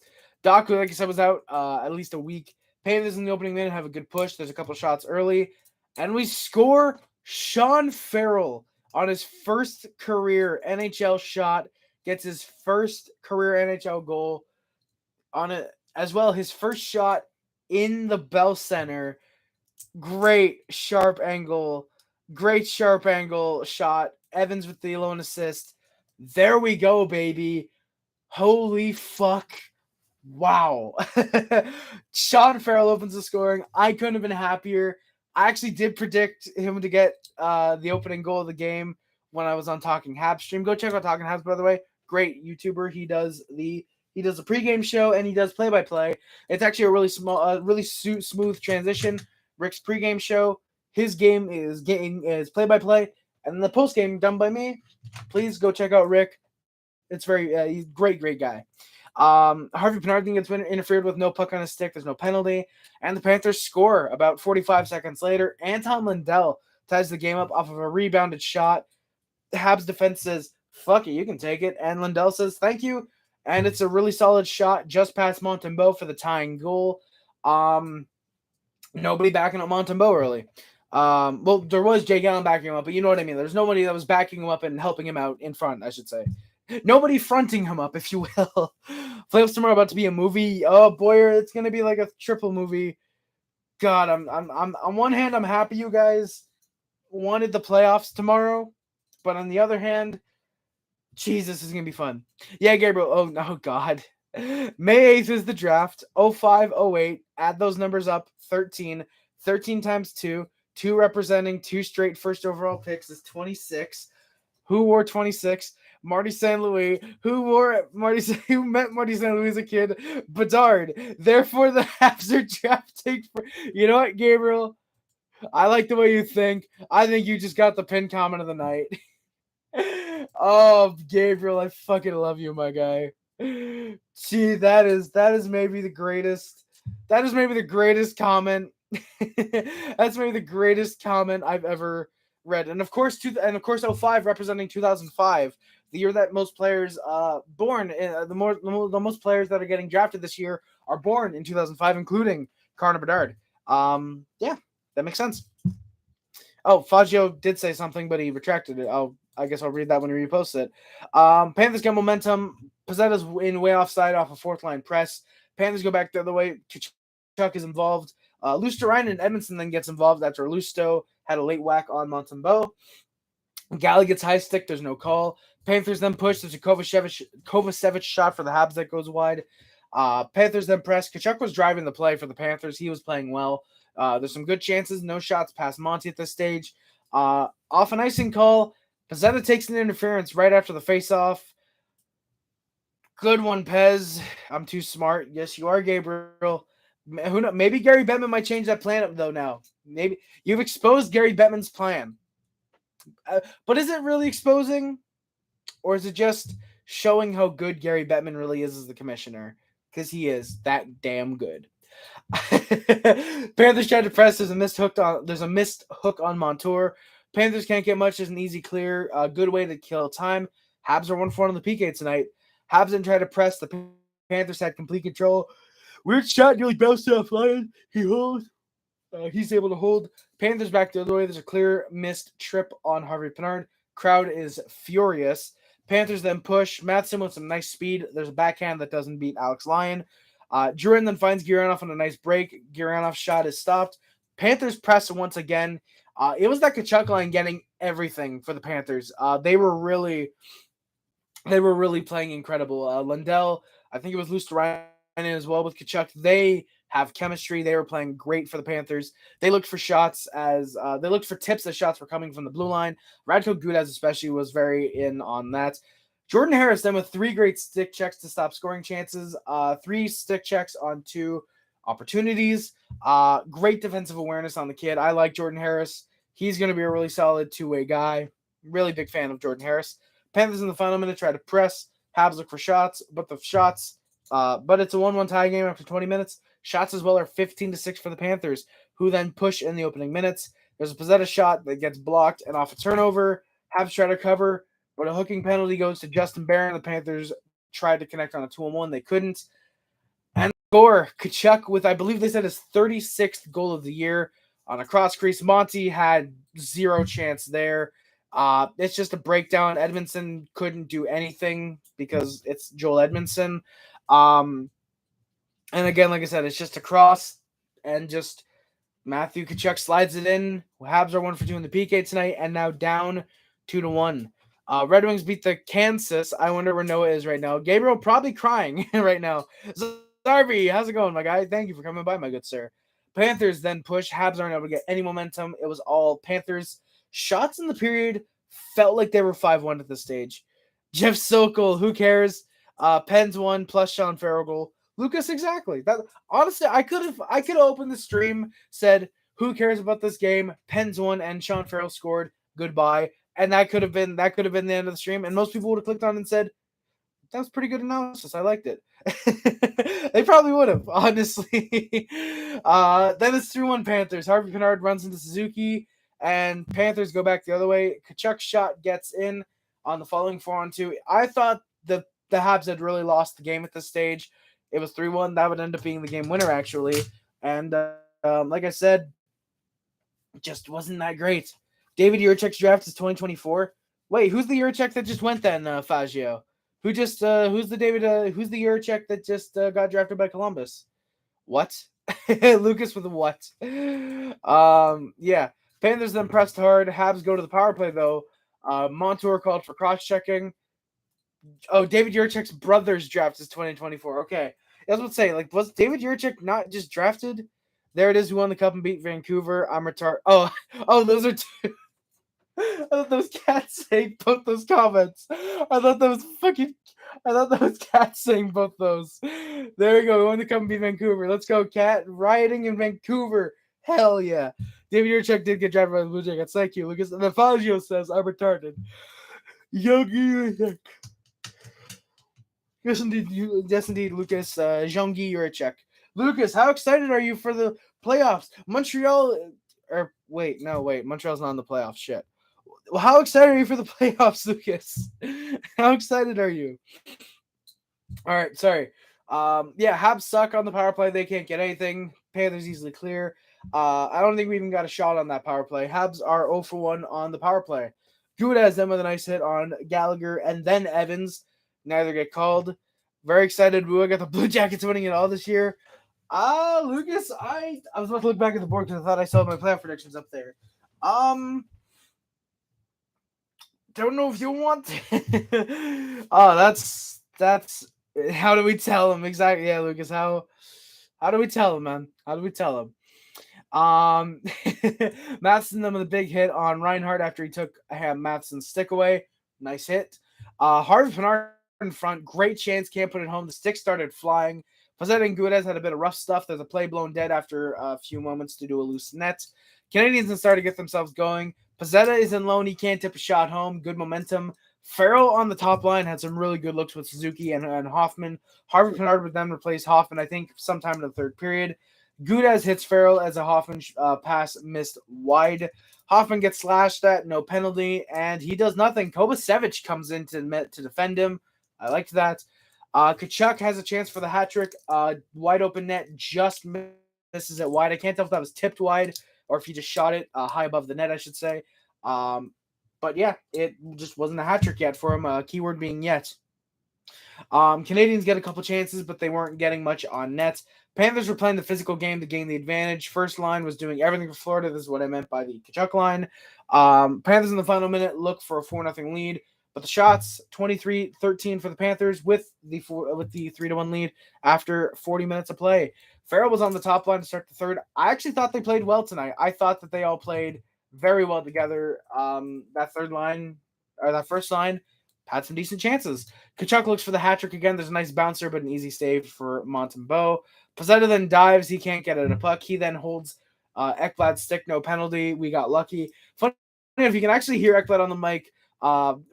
Speaker 1: Doc, who, like I said, was out at least a week. Panthers in the opening minute have a good push. There's a couple shots early, and we score Sean Farrell on his first career NHL shot. Gets his first career NHL goal on it as well. His first shot in the Bell Center. Great sharp angle shot. Evans with the lone assist. There we go, baby. Holy fuck. Wow. Sean Farrell opens the scoring. I couldn't have been happier. I actually did predict him to get the opening goal of the game when I was on Talking Habs stream. Go check out Talking Habs, by the way. Great YouTuber. He does the pregame show and he does play-by-play. It's actually a really smooth transition. Rick's pregame show, his game is play-by-play, and the postgame done by me. Please go check out Rick. It's very he's a great guy. Harvey-Pinard gets interfered with, no puck on his stick, there's no penalty, and the Panthers score about 45 seconds later. Anton Lundell ties the game up off of a rebounded shot. The Habs defense says, fuck it, you can take it, and Lundell says, thank you, and it's a really solid shot just past Montembeault for the tying goal. Nobody backing up Montembeault early. Well, there was Jake Allen backing him up, but you know what I mean. There's nobody that was backing him up and helping him out in front, I should say. Nobody fronting him up, if you will. Playoffs tomorrow about to be a movie. Oh boy, it's gonna be like a triple movie. God, I'm on one hand, I'm happy you guys wanted the playoffs tomorrow, but on the other hand, Jesus, is gonna be fun. Yeah, Gabriel. Oh no, God. May 8th is the draft. 05-08. Add those numbers up. 13. 13 times 2. 2 representing 2 straight first overall picks is 26. Who wore 26? Marty St. Louis. Who met Marty St. Louis as a kid? Bedard. Therefore, the Habs are drafting for. You know what, Gabriel? I like the way you think. I think you just got the pinned comment of the night. Oh, Gabriel, I fucking love you, my guy. Gee, that is maybe the greatest. That is maybe the greatest comment. That's maybe the greatest comment I've ever read. And of course, 05 representing 2005, the year that most players born. The most players that are getting drafted this year are born in 2005, including Connor Bedard. Yeah, that makes sense. Oh, Faggio did say something, but he retracted it. I guess I'll read that when he reposts it. Panthers get momentum. Pizzetta's in way offside off a fourth line press. Panthers go back the other way. Tkachuk is involved. Lusterine and Edmondson then gets involved after Lusto had a late whack on Montembeault. Galley gets high stick. There's no call. Panthers then push. There's a Kovacevic shot for the Habs that goes wide. Panthers then press. Tkachuk was driving the play for the Panthers. He was playing well. There's some good chances. No shots past Monty at this stage. Off an icing call. Pizzetta takes an interference right after the face-off. Good one, Pez. I'm too smart. Yes, you are, Gabriel. Who knows? Maybe Gary Bettman might change that plan up though. Now, maybe you've exposed Gary Bettman's plan, but is it really exposing, or is it just showing how good Gary Bettman really is as the commissioner? Because he is that damn good. Panthers tried to press. There's a missed hook on Montour. Panthers can't get much. There's an easy clear. A good way to kill time. Habs are 1-4 on the PK tonight. Habs didn't try to press. The Panthers had complete control. Weird shot nearly bounced off line. He holds. He's able to hold. Panthers back the other way. There's a clear missed trip on Harvey-Pinard. Crowd is furious. Panthers then push. Matheson with some nice speed. There's a backhand that doesn't beat Alex Lyon. Duran then finds Gurianov on a nice break. Gurianov's shot is stopped. Panthers press once again. It was that Tkachuk line getting everything for the Panthers. They were really playing incredible. Lundell, I think it was Luosterainen as well with Tkachuk. They have chemistry. They were playing great for the Panthers. They looked for shots they looked for tips as shots were coming from the blue line. Radko Gudas especially was very in on that. Jordan Harris then with 3 great stick checks to stop scoring chances. 3 stick checks on 2 opportunities. Great defensive awareness on the kid. I like Jordan Harris. He's going to be a really solid 2-way guy. Really big fan of Jordan Harris. Panthers in the final minute try to press. Habs look for shots, but it's a 1-1 tie game after 20 minutes. Shots as well are 15-6 for the Panthers, who then push in the opening minutes. There's a Pezzetta shot that gets blocked and off a turnover. Habs try to cover, but a hooking penalty goes to Justin Barron. The Panthers tried to connect on a 2-on-1. They couldn't. And score, Tkachuk with, I believe they said, his 36th goal of the year on a cross crease. Monty had 0 chance there. It's just a breakdown. Edmondson couldn't do anything because it's Joel Edmondson. And again, like I said, it's just a cross and just Matthew Tkachuk slides it in. Habs are 1-2 in the PK tonight and now down 2-1. Red Wings beat the Kansas. I wonder where Noah is right now. Gabriel probably crying right now. Zarby, how's it going, my guy? Thank you for coming by, my good sir. Panthers then push. Habs aren't able to get any momentum. It was all Panthers. Shots in the period felt like they were 5-1 at this stage. Jeff Sokol, who cares? Pens 1 plus Sean Farrell goal. Lucas, exactly. That honestly, I could have opened the stream, said, who cares about this game? Pens 1 and Sean Farrell scored. Goodbye. And that could have been the end of the stream. And most people would have clicked on and said, that was pretty good analysis. I liked it. They probably would have, honestly. Then it's 3-1 Panthers. Harvey-Pinard runs into Suzuki, and Panthers go back the other way. Tkachuk's shot gets in on the following 4-on-2. I thought the Habs had really lost the game at this stage. It was 3-1. That would end up being the game winner, actually. And like I said, it just wasn't that great. David Jiricek's draft is 2024. Wait, who's the Jiricek that just went then, Fazio? Who's the Jiricek that just got drafted by Columbus? What? Lucas with a what? Yeah. Panthers then pressed hard. Habs go to the power play though. Montour called for cross-checking. Oh, David Jiricek's brother's draft is 2024. Okay. I was about to say, like, was David Jiricek not just drafted? There it is, who won the cup and beat Vancouver. I'm retarded. Oh, those are two. I thought those cats saying both those comments. I thought that was cats saying both those. There we go. We want to come beat Vancouver. Let's go, cat. Rioting in Vancouver. Hell yeah. David Jiricek did get drafted by the Blue Jackets. Thank you, Lucas. And then Fazio says, I'm retarded. Yogi. Yes, indeed, Lucas. Jean-Guy Jiricek. Lucas, how excited are you for the playoffs? Montreal's not in the playoffs. Shit. Well, how excited are you for the playoffs, Lucas? How excited are you? All right, sorry. Habs suck on the power play. They can't get anything. Panthers easily clear. I don't think we even got a shot on that power play. Habs are 0-1 on the power play. Gudas then with a nice hit on Gallagher and then Evans. Neither get called. Very excited. We got the Blue Jackets winning it all this year. Lucas, I was about to look back at the board because I thought I saw my playoff predictions up there. Don't know if you want to. Oh, that's how do we tell him? Exactly. Yeah, Lucas, how do we tell him, man? How do we tell him? Matheson then with a big hit on Reinhardt after he took Matheson's stick away. Nice hit. Harvey-Pinard in front. Great chance. Can't put it home. The stick started flying. Pozzetta and Guedes had a bit of rough stuff. There's a play blown dead after a few moments due to a loose net. Canadiens are starting to get themselves going. Pozzetta is in loan. He can't tip a shot home. Good momentum. Farrell on the top line had some really good looks with Suzuki and Hoffman. Harvey-Pinard would then replace Hoffman, I think, sometime in the third period. Guedes hits Farrell as a Hoffman pass missed wide. Hoffman gets slashed at, no penalty, and he does nothing. Kovacevic comes in to defend him. I liked that. Tkachuk has a chance for the hat trick. Wide open net, just misses it wide. I can't tell if that was tipped wide or if he just shot it high above the net, I should say. But yeah, it just wasn't a hat trick yet for him. Keyword being yet. Canadiens get a couple chances, but they weren't getting much on net. Panthers were playing the physical game to gain the advantage. First line was doing everything for Florida. This is what I meant by the Tkachuk line. Panthers in the final minute look for a 4-0 lead, but the shots 23-13 for the Panthers with the 3-1 lead after 40 minutes of play. Farrell was on the top line to start the third. I actually thought they played well tonight. I thought that they all played very well together. That third line or that first line had some decent chances. Tkachuk looks for the hat trick again. There's a nice bouncer, but an easy save for Montembeault. Pozzetta then dives. He can't get at a puck. He then holds Ekblad's stick. No penalty. We got lucky. Funny if you can actually hear Ekblad on the mic.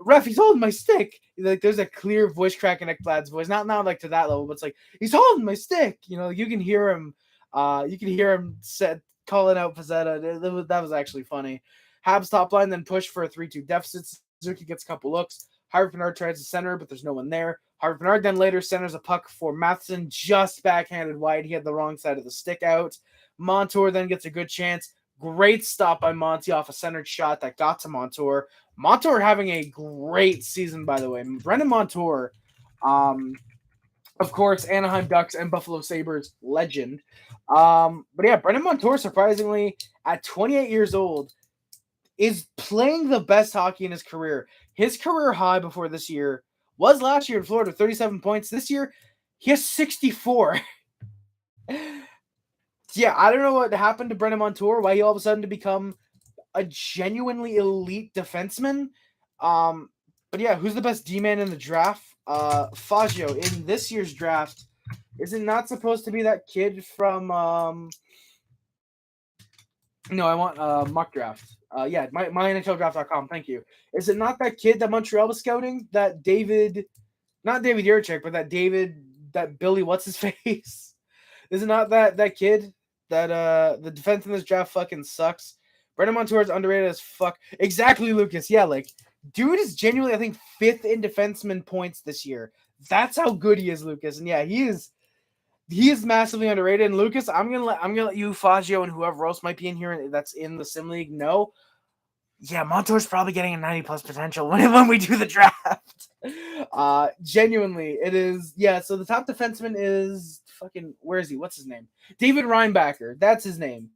Speaker 1: Ref, he's holding my stick. Like there's a clear voice crack in Ekblad's voice. Not like to that level, but it's like he's holding my stick. You know, you can hear him. Calling out Pozzetta. That was actually funny. Habs top line then push for a 3-2 deficit. Suzuki gets a couple looks. Harvey-Pinard tries to center, but there's no one there. Harvey-Pinard then later centers a puck for Matheson, just backhanded wide. He had the wrong side of the stick out. Montour then gets a good chance. Great stop by Monty off a centered shot that got to Montour. Montour having a great season, by the way. Brendan Montour, of course, Anaheim Ducks and Buffalo Sabres legend. But yeah, Brendan Montour, surprisingly, at 28 years old, is playing the best hockey in his career. His career high before this year was last year in Florida, 37 points. This year, he has 64. Yeah, I don't know what happened to Brendan Montour, why he all of a sudden to become a genuinely elite defenseman. But yeah, who's the best D-man in the draft? Faggio in this year's draft. Is it not supposed to be that kid from No, I want mock draft. Yeah, my NHLdraft.com. Thank you. Is it not that kid that Montreal was scouting? That David, not David Yurchek, but that Billy, what's his face? Is it not that kid that the defense in this draft fucking sucks? Brendan Montour is underrated as fuck. Exactly, Lucas. Yeah, like dude is genuinely, I think, 5th in defenseman points this year. That's how good he is, Lucas. And yeah, he is massively underrated. And Lucas, I'm gonna let you, Faggio, and whoever else might be in here that's in the Sim League know. Yeah, Montour's probably getting a 90+ potential when we do the draft. Genuinely, it is. Yeah, so the top defenseman is fucking, where is he? What's his name? David Reinbacher. That's his name.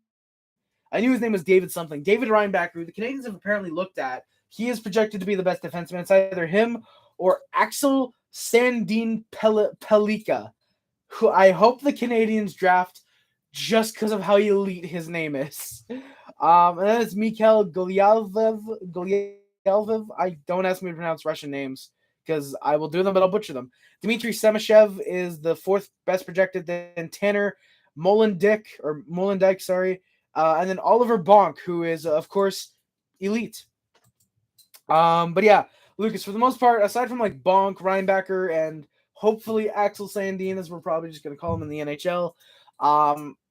Speaker 1: I knew his name was David something. David Reinbacher, who the Canadiens have apparently looked at. He is projected to be the best defenseman. It's either him or Axel Sandin Pelika, who I hope the Canadiens draft just because of how elite his name is. And then it's Mikhail Golialvev. I don't ask me to pronounce Russian names because I will do them, but I'll butcher them. Dmitry Semashev is the 4th best projected. Then Tanner Molendyk, and then Oliver Bonk, who is, of course, elite. But yeah, Lucas, for the most part, aside from like Bonk, Reinbacher, and hopefully Axel Sandin, as we're probably just going to call him in the NHL,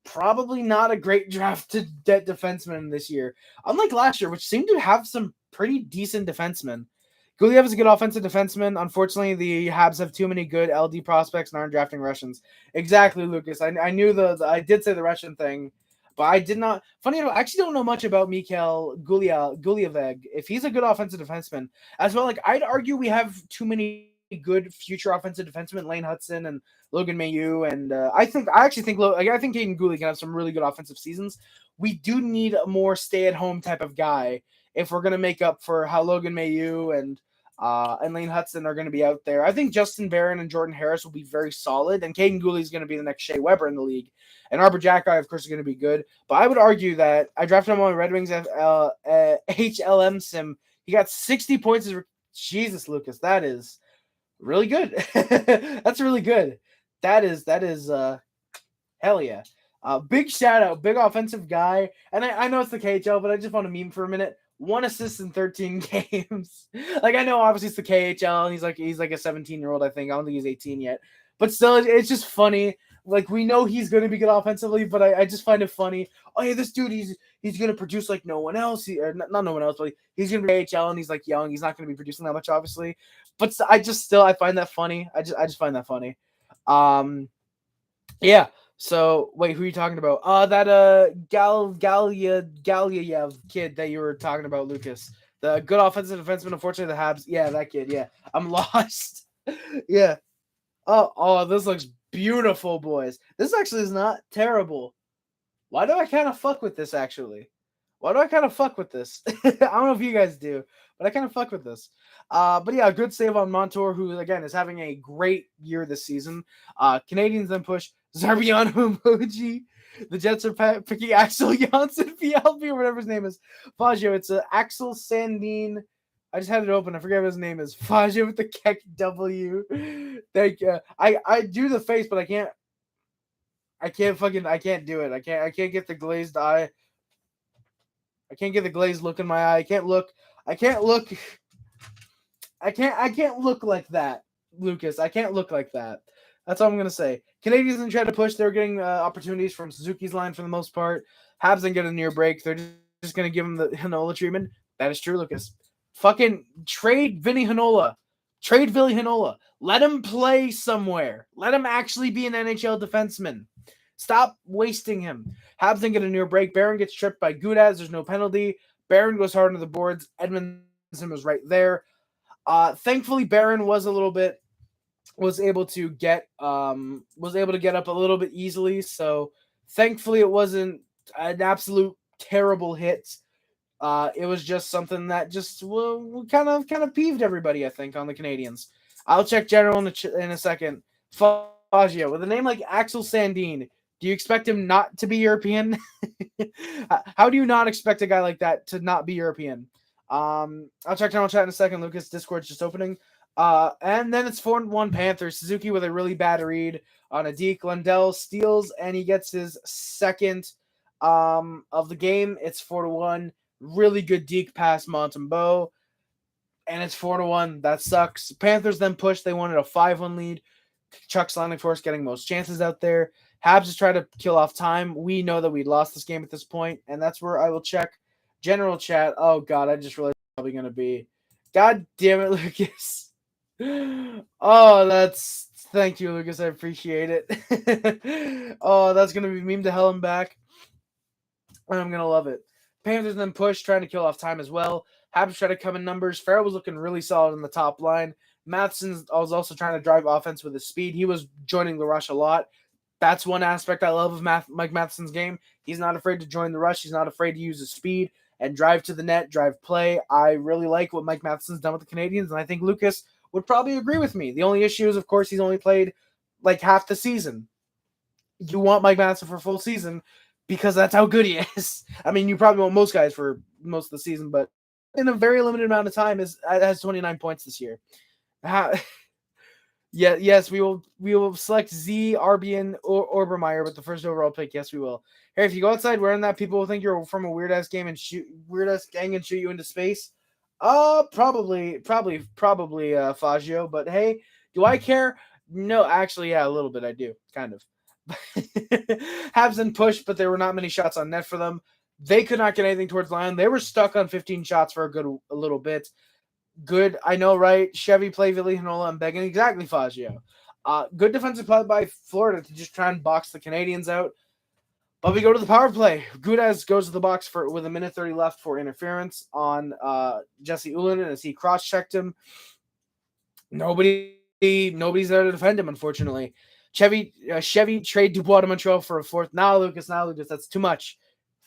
Speaker 1: probably not a great draft to get defensemen this year. Unlike last year, which seemed to have some pretty decent defensemen. Guliev is a good offensive defenseman. Unfortunately, the Habs have too many good LD prospects and aren't drafting Russians. Exactly, Lucas. I knew I did say the Russian thing, but I did not. Funny enough, I actually don't know much about Mikhail Guliev. If he's a good offensive defenseman as well, like I'd argue we have too many good future offensive defensemen, Lane Hudson and Logan Mailloux, and I think Caden Gooley can have some really good offensive seasons. We do need a more stay-at-home type of guy if we're going to make up for how Logan Mailloux and Lane Hudson are going to be out there. I think Justin Barron and Jordan Harris will be very solid, and Caden Gooley is going to be the next Shea Weber in the league. And Arbor Jacki, of course, is going to be good. But I would argue that I drafted him on Red Wings HLM Sim. He got 60 points. Jesus, Lucas, that is really good. That's really good. That is hell yeah. Big shout out, big offensive guy. And I know it's the KHL, but I just want to meme for a minute. 1 assist in 13 games. Like, I know obviously it's the KHL and he's like a 17-year-old, I think. I don't think he's 18 yet. But still, it's just funny. Like, we know he's going to be good offensively, but I just find it funny. Oh, yeah, this dude, he's going to produce like no one else. Or not no one else, but he's going to be KHL and he's like young. He's not going to be producing that much, obviously. But I find that funny. I just find that funny. Yeah. So wait, who are you talking about? That Galyayev kid that you were talking about, Lucas. The good offensive defenseman. Unfortunately, the Habs. Yeah, that kid. Yeah, I'm lost. Yeah. Oh, this looks beautiful, boys. This actually is not terrible. Why do I kind of fuck with this, actually? Why do I kind of fuck with this? I don't know if you guys do, but I kind of fuck with this. But yeah, good save on Montour, who, again, is having a great year this season. Canadians then push Zarbiano emoji. The Jets are picking Axel Janssen, PLB, or whatever his name is. Faggio, it's Axel Sandin. I just had it open. I forget what his name is. Faggio with the Keck W. Thank you. I do the face, but I can't do it. I can't get the glazed eye. I can't get the glazed look in my eye. I can't look like that, Lucas. I can't look like that. That's all I'm going to say. Canadians didn't try to push. They're getting opportunities from Suzuki's line for the most part. Habs didn't get a near break. They're just going to give him the Hinola treatment. That is true, Lucas. Fucking trade Vinny Hinola. Trade Billy Hinola. Let him play somewhere. Let him actually be an NHL defenseman. Stop wasting him. Habs didn't get a near break. Barron gets tripped by Gudaz. There's no penalty. Barron goes hard into the boards. Edmondson was right there. Thankfully, Barron was able to get up a little bit easily. So thankfully, it wasn't an absolute terrible hit. It was just something that just kind of peeved everybody, I think, on the Canadiens. I'll check general in a second. Faggio, with a name like Axel Sandin, do you expect him not to be European? How do you not expect a guy like that to not be European? I'll check general chat in a second. Lucas, Discord's just opening. And then it's 4-1 Panthers. Suzuki with a really bad read on a deke. Lundell steals, and he gets his second of the game. It's 4-1. Really good deke pass, Montembeault. And it's 4-1. That sucks. Panthers then push. They wanted a 5-1 lead. Chuck Landing Force getting most chances out there. Habs is trying to kill off time. We know that we lost this game at this point, and that's where I will check general chat. Oh, God, I just realized it's probably going to be. God damn it, Lucas. Oh, thank you, Lucas. I appreciate it. Oh, that's going to be meme to hell and back. And I'm going to love it. Panthers then push, trying to kill off time as well. Habs try to come in numbers. Farrell was looking really solid in the top line. Matheson was also trying to drive offense with his speed. He was joining the rush a lot. That's one aspect I love of Mike Matheson's game. He's not afraid to join the rush. He's not afraid to use his speed and drive to the net, drive play. I really like what Mike Matheson's done with the Canadiens, and I think Lucas would probably agree with me. The only issue is, of course, he's only played like half the season. You want Mike Matheson for a full season because that's how good he is. I mean, you probably want most guys for most of the season, but in a very limited amount of time, has 29 points this year. Yes, we will select Z, Arbian, or Obermeyer with the first overall pick. Yes, we will. Hey, if you go outside wearing that, people will think you're from a weird ass gang and shoot you into space. Probably, Faggio. But hey, do I care? No, actually, yeah, a little bit. I do, kind of. Habs and push, but there were not many shots on net for them. They could not get anything towards line. They were stuck on 15 shots for a little bit. Good, I know, right? Chevy play Ville Hinola and Began. Exactly, Faggio. Good defensive play by Florida to just try and box the Canadiens out. But we go to the power play. Gudaz goes to the box with a minute 30 left for interference on Jesse Ullinen as he cross-checked him. Nobody's there to defend him, unfortunately. Chevy trade Dubois to Montreal for a fourth. Now, Lucas, that's too much.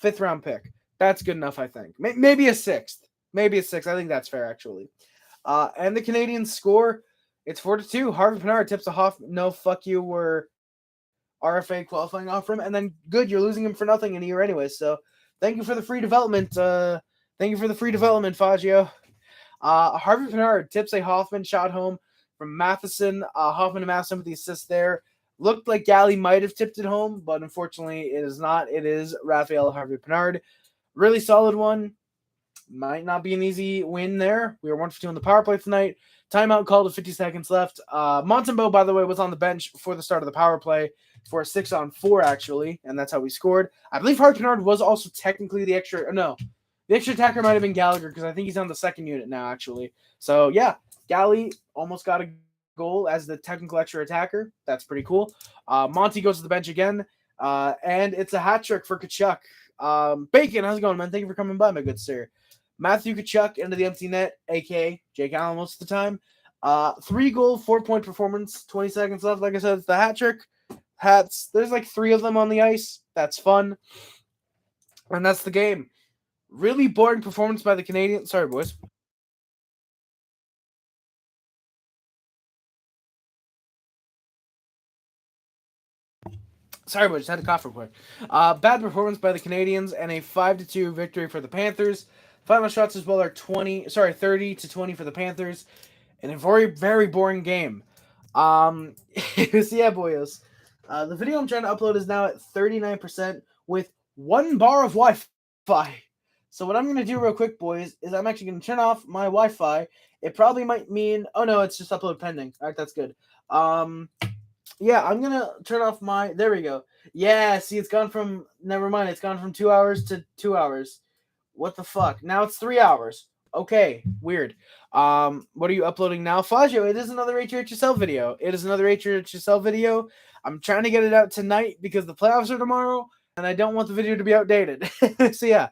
Speaker 1: 5th round pick. That's good enough, I think. Maybe a 6th. I think that's fair, actually. And the Canadiens score. It's 4-2. Harvey-Pinard tips a Hoffman. No, fuck you. We're RFA qualifying off for him. And then, good, you're losing him for nothing in a year anyway. So, thank you for the free development. Faggio. Harvey-Pinard tips a Hoffman shot home from Matheson. Hoffman and Matheson with the assist there. Looked like Galley might have tipped it home, but unfortunately it is not. It is Rafael Harvey-Pinard. Really solid one. Might not be an easy win there. We were 1 for 2 on the power play tonight. Timeout called with 50 seconds left. Montembeau, by the way, was on the bench for the start of the power play for a 6-on-4, actually, and that's how we scored. I believe Harvey-Pinard was also technically the extra. No, the extra attacker might have been Gallagher because I think he's on the second unit now, actually. So, yeah, Galley almost got a goal as the technical extra attacker. That's pretty cool. Monty goes to the bench again, and it's a hat trick for Tkachuk. Bacon, how's it going, man? Thank you for coming by, my good sir. Matthew Tkachuk into the empty net, a.k.a. Jake Allen most of the time. 3-goal, 4-point performance, 20 seconds left. Like I said, it's the hat trick. Hats, there's like 3 of them on the ice. That's fun. And that's the game. Really boring performance by the Canadiens. Sorry, boys. Sorry, boys. Just had to cough real quick. Bad performance by the Canadiens and a 5-2 victory for the Panthers. Final shots as well are 30-20 for the Panthers. And a very, very boring game. So yeah, boys. The video I'm trying to upload is now at 39% with 1 bar of Wi-Fi. So what I'm going to do real quick, boys, is I'm actually going to turn off my Wi-Fi. It probably might mean... Oh, no, it's just upload pending. All right, that's good. Yeah, I'm going to turn off my... There we go. Yeah, see, it's gone from... Never mind, it's gone from 2 hours to 2 hours. What the fuck? Now it's 3 hours. Okay, weird. What are you uploading now? Fazio, it is another HHSL video. It is another HHSL video. I'm trying to get it out tonight because the playoffs are tomorrow, and I don't want the video to be outdated. So yeah.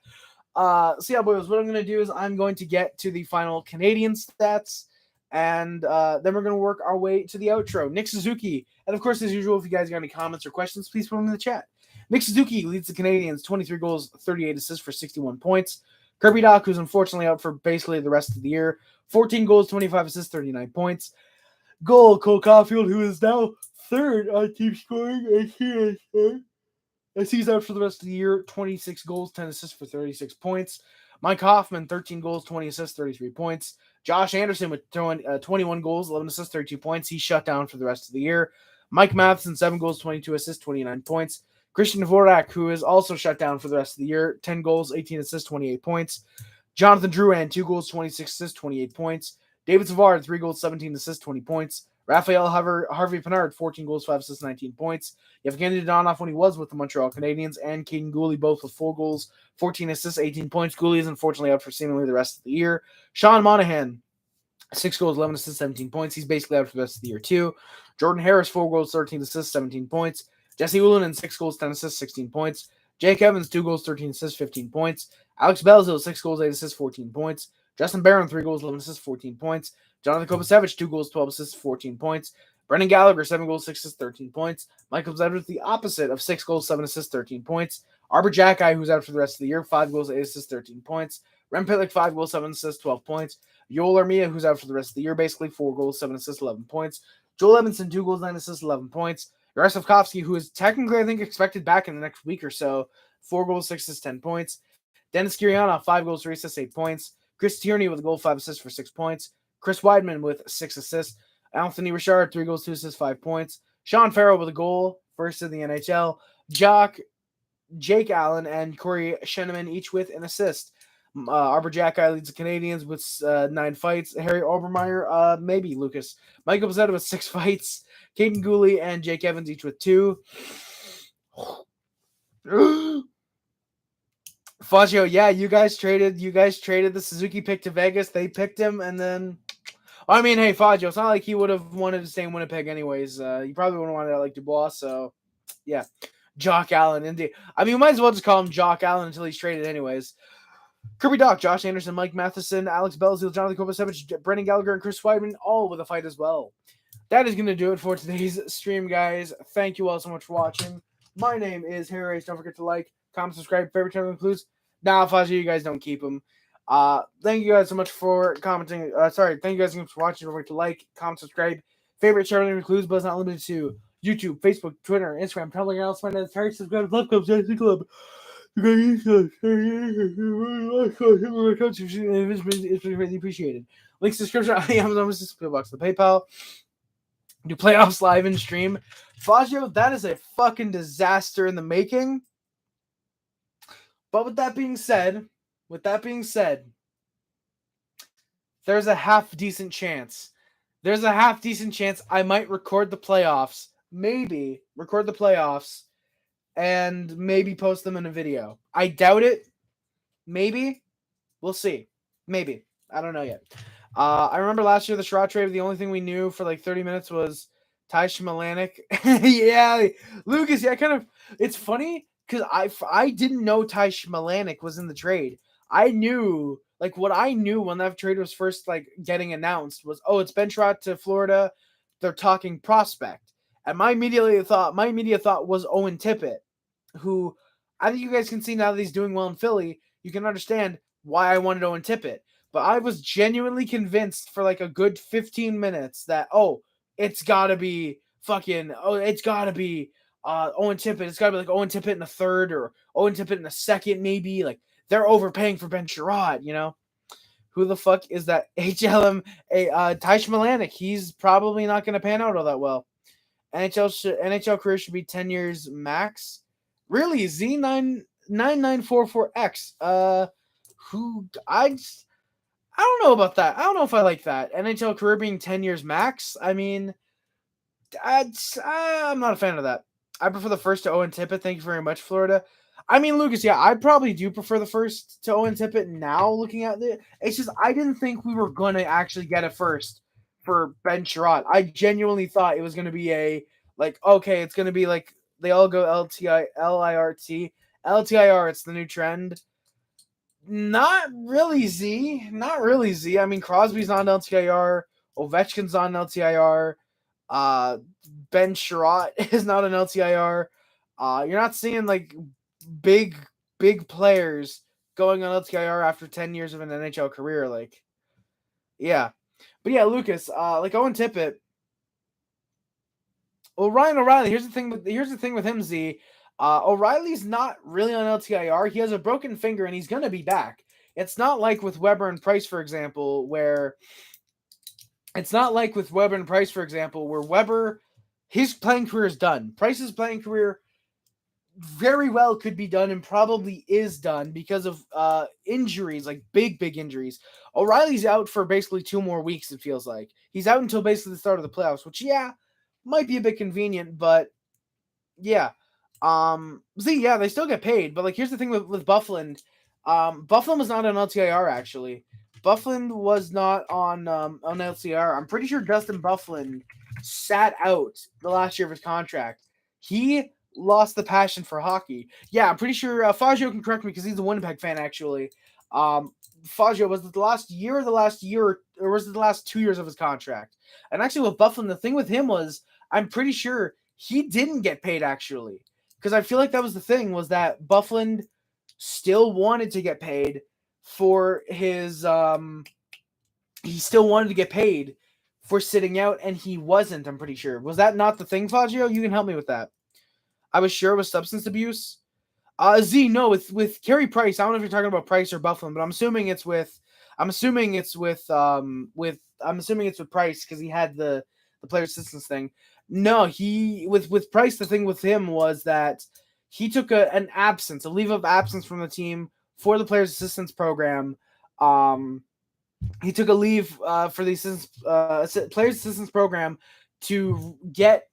Speaker 1: Boys, what I'm going to do is I'm going to get to the final Canadian stats, and then we're going to work our way to the outro. Nick Suzuki, and of course, as usual, if you guys got any comments or questions, please put them in the chat. Nick Suzuki leads the Canadiens, 23 goals, 38 assists for 61 points. Kirby Dach, who's unfortunately out for basically the rest of the year, 14 goals, 25 assists, 39 points. Goal, Cole Caulfield, who is now third on team scoring. As he's out for the rest of the year, 26 goals, 10 assists for 36 points. Mike Hoffman, 13 goals, 20 assists, 33 points. Josh Anderson with 21 goals, 11 assists, 32 points. He's shut down for the rest of the year. Mike Matheson, 7 goals, 22 assists, 29 points. Christian Dvorak, who is also shut down for the rest of the year, 10 goals, 18 assists, 28 points. Jonathan Drouin, 2 goals, 26 assists, 28 points. David Savard, 3 goals, 17 assists, 20 points. Rafael Harvey-Pinard, 14 goals, 5 assists, 19 points. Evgeny Dadonov when he was with the Montreal Canadiens, and Caden Gooley both with 4 goals, 14 assists, 18 points. Gooley is unfortunately out for seemingly the rest of the year. Sean Monahan, 6 goals, 11 assists, 17 points. He's basically out for the rest of the year too. Jordan Harris, 4 goals, 13 assists, 17 points. Jesse Ullinen, 6 goals, 10 assists, 16 points. Jake Evans, 2 goals, 13 assists, 15 points. Alex Belzil, 6 goals, 8 assists, 14 points. Justin Barron, 3 goals, 11 assists, 14 points. Jonathan Kovacevic, 2 goals, 12 assists, 14 points. Brendan Gallagher, 7 goals, 6 assists, 13 points. Michael Edwards, the opposite of 6 goals, 7 assists, 13 points. Arbor Jacki, who's out for the rest of the year, 5 goals, 8 assists, 13 points. Rem Pitlick, 5 goals, 7 assists, 12 points. Yoel Armia, who's out for the rest of the year, basically 4 goals, 7 assists, 11 points. Joel Edmondson, 2 goals, 9 assists, 11 points. Yaroslavkovsky, who is technically, I think, expected back in the next week or so, 4 goals, 6 assists, 10 points. Dennis Kirianov, 5 goals, 3 assists, 8 points. Chris Tierney with a goal, 5 assists for 6 points. Chris Weidman with 6 assists. Anthony Richard, 3 goals, 2 assists, 5 points. Sean Farrell with a goal, first in the NHL. Jake Allen, and Corey Sheneman, each with an assist. Arbor Jacki leads the Canadiens with 9 fights. Harry Obermeyer, maybe Lucas. Michael Pizzetta with 6 fights. Caden Gooley and Jake Evans each with 2. Fazio, yeah, you guys traded the Suzuki pick to Vegas. They picked him, and then I mean, hey, Fazio, it's not like he would have wanted to stay in Winnipeg anyways. He probably would have wanted to like Dubois, so yeah. Jock Allen, indeed. I mean, we might as well just call him Jock Allen until he's traded anyways. Kirby Dach, Josh Anderson, Mike Matheson, Alex Belzil, Jonathan Kovacevic, Brendan Gallagher, and Chris Weidman, all with a fight as well. That is going to do it for today's stream, guys. Thank you all so much for watching. My name is Harry Race. Don't forget to like, comment, subscribe, favorite channel includes. Nah, Fazio, you guys don't keep them. Thank you guys so much for commenting. Thank you guys so much for watching. Don't forget to like, comment, subscribe. Favorite channel includes, but it's not limited to YouTube, Facebook, Twitter, Instagram, Tumblr, and else. My name is Harry. Subscribe, love club, Jesse Club. It's really appreciated. Links in the description. I am on the PayPal. Do playoffs live and stream. Fazio, that is a fucking disaster in the making. But with that being said, there's a half decent chance. There's a half decent chance I might record the playoffs. Maybe record the playoffs and maybe post them in a video. I doubt it. Maybe. We'll see. Maybe. I don't know yet. I remember last year the Sherrod trade, the only thing we knew for like 30 minutes was Ty Schmelanik. Yeah, Lucas, yeah, kind of. It's funny because I didn't know Ty Schmelanik was in the trade. I knew, like, what I knew when that trade was first, like, getting announced was, oh, it's Ben Sherrod to Florida. They're talking prospect. And my media thought was Owen Tippett, who I think you guys can see now that he's doing well in Philly. You can understand why I wanted Owen Tippett. But I was genuinely convinced for like a good 15 minutes that, it's gotta be Owen Tippett. It's gotta be like Owen Tippett in the third or Owen Tippett in the second, maybe. Like, they're overpaying for Ben Sherrod, you know? Who the fuck is that HLM? Ty Schmelanik. He's probably not going to pan out all that well. NHL career should be 10 years max. Really? Z9944X. Who I don't know about that. I don't know if I like that. NHL career being 10 years max. I mean, I'm not a fan of that. I prefer the first to Owen Tippett. Thank you very much, Florida. I mean, Lucas, yeah, I probably do prefer the first to Owen Tippett now looking at it. It's just I didn't think we were going to actually get a first for Ben Sherrod. I genuinely thought it was going to be it's going to be like they all go LIRT. LTIR, it's the new trend. Not really, Z. Not really, Z. I mean, Crosby's on LTIR. Ovechkin's on LTIR. Ben Sherrod is not an LTIR. You're not seeing like big players going on LTIR after 10 years of an NHL career. Like, yeah. But yeah, Lucas, like Owen Tippett. Well, Ryan O'Reilly, here's the thing with him, Z. O'Reilly's not really on LTIR. He has a broken finger and he's going to be back. It's not like with Weber and Price, for example, where Weber, his playing career is done. Price's playing career very well could be done and probably is done because of injuries, like big injuries. O'Reilly's out for basically 2 more weeks, it feels like. He's out until basically the start of the playoffs, which, yeah, might be a bit convenient, but yeah. Yeah, they still get paid, but like here's the thing with Bufflin. Bufflin was not on LTIR actually. Bufflin was not on LTIR. I'm pretty sure Justin Bufflin sat out the last year of his contract. He lost the passion for hockey. Yeah, I'm pretty sure Fazio can correct me because he's a Winnipeg fan actually. Fazio, was it the last year or was it the last 2 years of his contract? And actually with Bufflin, the thing with him was I'm pretty sure he didn't get paid actually. Because I feel like that was the thing, was that Bufflin still wanted to get paid for his he still wanted to get paid for sitting out, and he wasn't, I'm pretty sure. Was that not the thing, Fazio? You can help me with that. I was sure it was substance abuse. Z, no, with Carey Price. I don't know if you're talking about Price or Bufflin, but I'm assuming it's with Price because he had the player assistance thing. No, he with Price, the thing with him was that he took a leave of absence from the team for the players assistance program. He took a leave for the players assistance program to get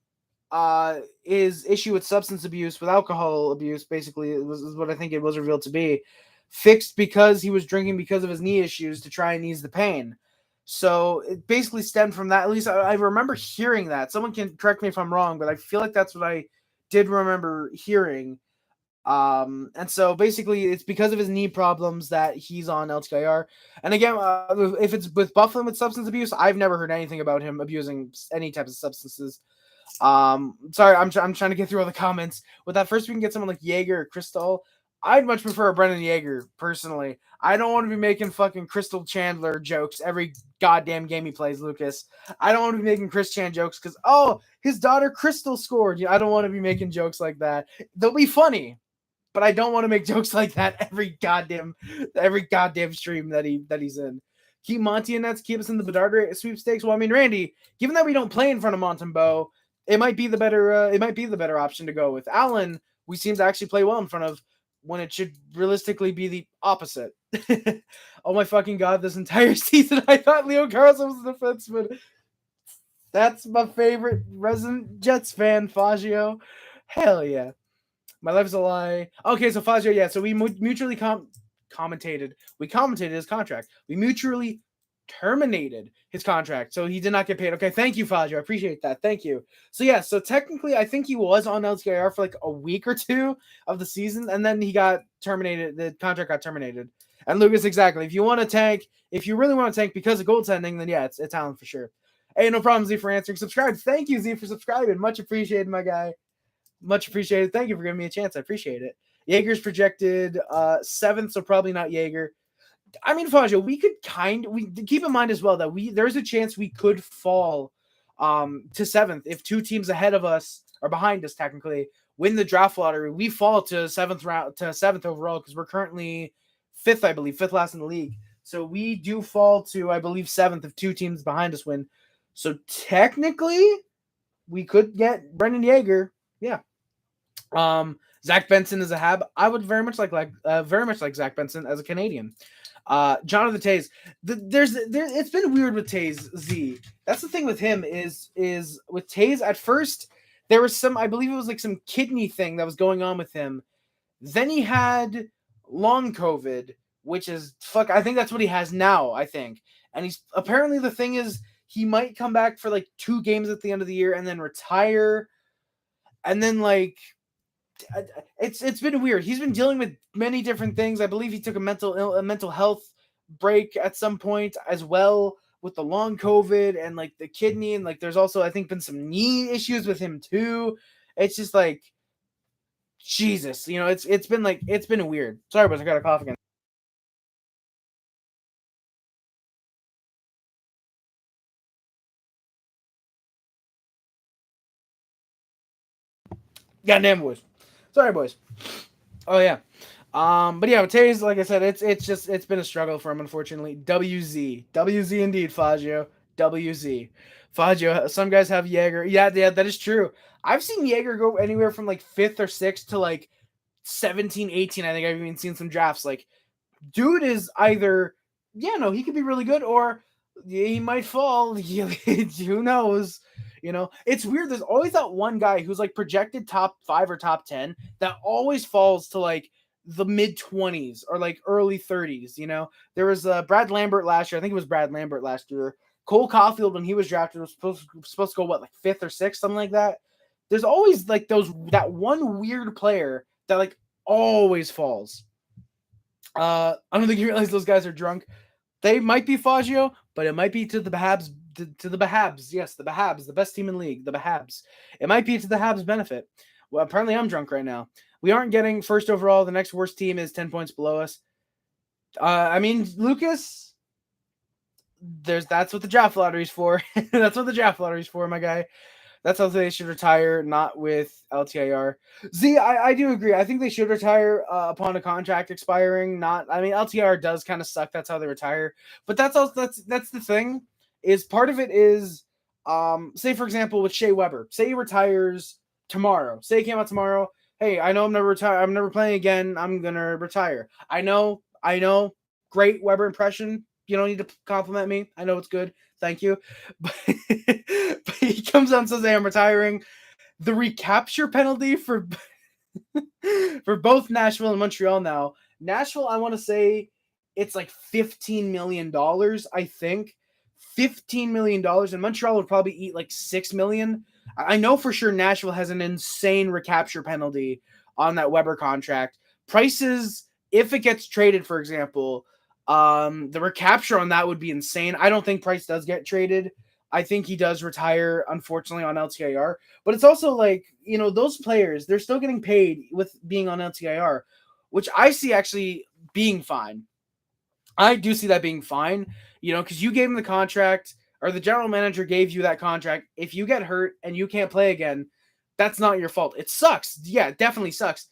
Speaker 1: his issue with substance abuse, with alcohol abuse, basically, is what I think it was revealed to be, fixed because he was drinking because of his knee issues to try and ease the pain. So it basically stemmed from that. At least I remember hearing that. Someone can correct me if I'm wrong, but I feel like that's what I did remember hearing. And so basically it's because of his knee problems that he's on LTIR. And again, if it's with Bufflin with substance abuse, I've never heard anything about him abusing any types of substances. Sorry, I'm trying to get through all the comments. With that, first we can get someone like Jaeger or Crystal. I'd much prefer a Brendan Jaeger, personally. I don't want to be making fucking Crystal Chandler jokes every goddamn game he plays, Lucas. I don't want to be making Chris Chan jokes because, his daughter Crystal scored. I don't want to be making jokes like that. They'll be funny, but I don't want to make jokes like that every goddamn stream that he's in. keep Monty in nets, keep us in the Bedard sweepstakes. Well, I mean, Randy, given that we don't play in front of Montembeau, it might be the better option to go with. Allen, we seem to actually play well in front of, when it should realistically be the opposite. Oh my fucking god, this entire season I thought Leo Carlson was a defenseman. That's my favorite resident Jets fan, Faggio. Hell yeah. My life's a lie. Okay, so Faggio, yeah, so we mutually commentated. We commentated his contract. We mutually terminated his contract, so he did not get paid. Okay, thank you, Faggio. I appreciate that. Thank you. So yeah, so technically, I think he was on LTIR for like a week or two of the season, and then he got terminated. The contract got terminated. And Lucas, exactly. If you want to tank, if you really want to tank because of goaltending, then yeah, it's Allen for sure. Hey, no problem, Z, for answering. Subscribe. Thank you, Z, for subscribing. Much appreciated, my guy. Much appreciated. Thank you for giving me a chance. I appreciate it. Jaeger's projected 7th, so probably not Jaeger. I mean, Faggio, we could keep in mind as well that there's a chance we could fall to 7th if two teams ahead of us or behind us technically win the draft lottery. We fall to 7th overall because we're currently 5th, I believe, 5th last in the league. So we do fall to, I believe, 7th if two teams behind us win. So technically, we could get Brendan Jaeger. Yeah. Zach Benson is a Hab. I would very much like Zach Benson as a Canadian. Jonathan Toews. It's been weird with Toews, Z. That's the thing with him is with Toews. At first, there was I believe it was like some kidney thing that was going on with him. Then he had long COVID, which is I think that's what he has now. I think, and he's apparently the thing is he might come back for like 2 games at the end of the year and then retire, and then like. It's been weird. He's been dealing with many different things. I believe he took a mental health break at some point as well with the long COVID and like the kidney, and like there's also I think been some knee issues with him too. It's just like Jesus, it's been weird. Sorry, but I got a cough again. Goddamn boys. Sorry, boys. Oh yeah. But yeah, with Toews, like I said, it's been a struggle for him, unfortunately. WZ indeed, Faggio. WZ. Faggio, some guys have Jaeger. Yeah, that is true. I've seen Jaeger go anywhere from like 5th or 6th to like 17, 18. I think I've even seen some drafts. Like, dude is either, he could be really good, or he might fall. Who knows? It's weird. There's always that one guy who's like projected top 5 or top 10 that always falls to like the mid 20s or like early 30s. There was Brad Lambert last year. I think it was Brad Lambert last year. Cole Caulfield, when he was drafted, was supposed to go like 5th or 6th, something like that. There's always like that one weird player that like always falls. I don't think you realize those guys are drunk. They might be Faggio, but it might be to the Habs. To the Habs, yes, the Habs, the best team in the league, the Habs. It might be to the Habs' benefit. Well, apparently I'm drunk right now. We aren't getting first overall. The next worst team is 10 points below us. I mean, Lucas, that's what the draft lottery's for. That's what the draft lottery's for, my guy. That's how they should retire, not with LTIR. Z, I do agree. I think they should retire upon a contract expiring. LTIR does kind of suck. That's how they retire. But that's the thing. Is part of it is, say for example with Shea Weber, say he retires tomorrow. Say he came out tomorrow. Hey, I know I'm never playing again. I'm gonna retire. I know. Great Weber impression. You don't need to compliment me. I know it's good. Thank you. But he comes out and says, "Hey, I'm retiring." The recapture penalty for both Nashville and Montreal now. Nashville, I want to say it's like $15 million. I think. $15 million, and Montreal would probably eat like $6 million. I know for sure Nashville has an insane recapture penalty on that Weber contract. Prices, if it gets traded, for example, the recapture on that would be insane. I don't think Price does get traded. I think he does retire, unfortunately, on LTIR. But it's also like, those players, they're still getting paid with being on LTIR, which I see actually being fine. I do see that being fine, because you gave him the contract, or the general manager gave you that contract. If you get hurt and you can't play again, that's not your fault. It sucks. Yeah, it definitely sucks.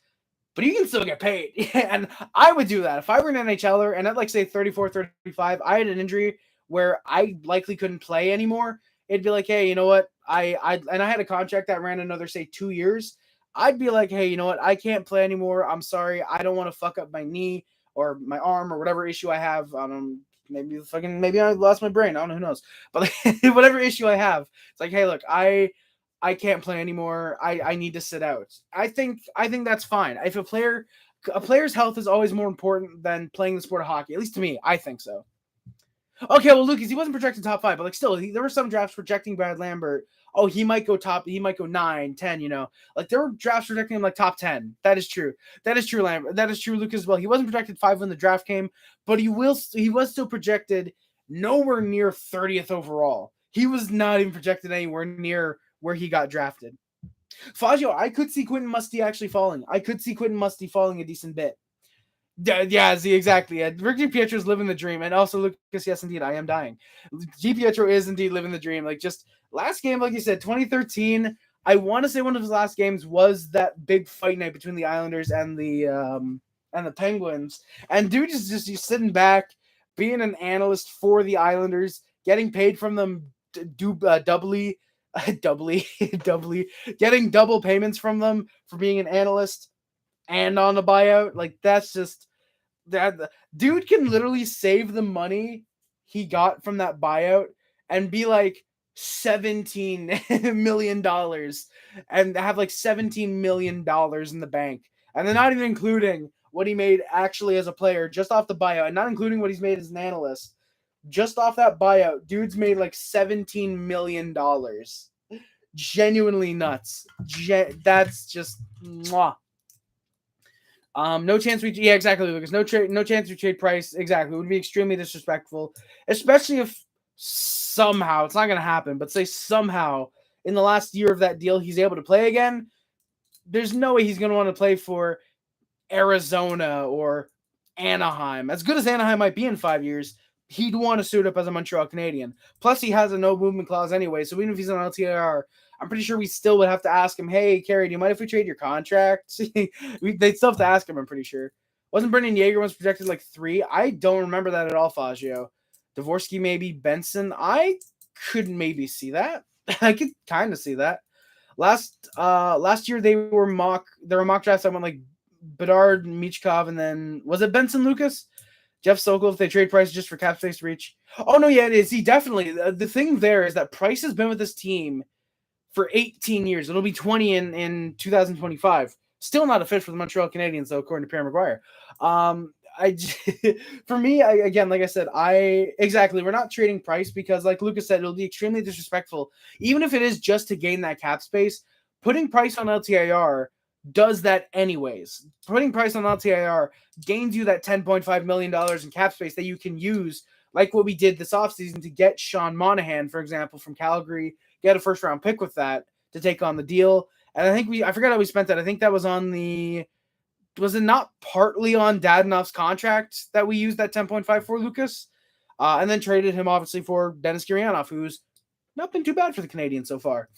Speaker 1: but you can still get paid. And I would do that. If I were an NHLer and at like say 34, 35, I had an injury where I likely couldn't play anymore, it'd be like, hey, you know what? I had a contract that ran another say 2 years. I'd be like, hey, you know what? I can't play anymore. I'm sorry. I don't want to fuck up my knee or my arm or whatever issue I have. Maybe I lost my brain. I don't know, who knows. But like, whatever issue I have, it's like, hey, look, I can't play anymore. I need to sit out. I think that's fine. If a player's health is always more important than playing the sport of hockey, at least to me, I think so. Okay, well, Lucas, he wasn't projected top 5, but like still, there were some drafts projecting Brad Lambert. Oh, he might go 9, 10, you know. Like there were drafts projecting him like top 10. That is true. That is true, Lambert. That is true, Lucas, as well. He wasn't projected 5 when the draft came, but he was still projected nowhere near 30th overall. He was not even projected anywhere near where he got drafted. Fazio, I could see Quentin Musty actually falling. I could see Quentin Musty falling a decent bit. Yeah, see, exactly. Rick DiPietro's living the dream. And also, Lucas, yes, indeed, I am dying. DiPietro is indeed living the dream. Like, just last game, like you said, 2013, I want to say one of his last games was that big fight night between the Islanders and the Penguins. And dude is just sitting back, being an analyst for the Islanders, getting paid from them doubly, getting double payments from them for being an analyst and on a buyout. Like, that's just that dude can literally save the money he got from that buyout and be like $17 million and have like $17 million in the bank. And they're not even including what he made actually as a player just off the buyout, and not including what he's made as an analyst. Just off that buyout, dude's made like $17 million. Genuinely nuts. That's just mwah. No chance exactly, Lucas. No chance we trade Price. Exactly. It would be extremely disrespectful, especially if somehow, it's not going to happen, but say somehow in the last year of that deal, he's able to play again. There's no way he's going to want to play for Arizona or Anaheim. As good as Anaheim might be in 5 years, he'd want to suit up as a Montreal Canadian. Plus, he has a no movement clause anyway, so even if he's on LTIR, I'm pretty sure we still would have to ask him, hey, Kerry, do you mind if we trade your contract? They'd still have to ask him, I'm pretty sure. Wasn't Brendan Yeager once projected like 3? I don't remember that at all, Fazio. Dvorsky, maybe. Benson. I could maybe see that. I could kind of see that. Last year, there were mock drafts. I went like Bedard, Michkov, and then was it Benson, Lucas? Jeff Sokol, if they trade Price just for cap space reach. Oh, no, yeah, it is. He definitely. The thing there is that Price has been with this team for 18 years. It'll be 20 in 2025. Still not a fit for the Montreal Canadiens, though, according to Pierre Maguire. For me, again, like I said, we're not trading Price because, like Lucas said, it'll be extremely disrespectful. Even if it is just to gain that cap space, putting Price on LTIR does that anyways. Putting Price on LTIR gains you that $10.5 million in cap space that you can use, like what we did this offseason to get Sean Monahan, for example, from Calgary, get a first-round pick with that to take on the deal. And I forgot how we spent that. I think that was was it not partly on Dadonov's contract that we used that 10.5 for, Lucas? And then traded him, obviously, for Denis Gurianov, who's not been too bad for the Canadiens so far.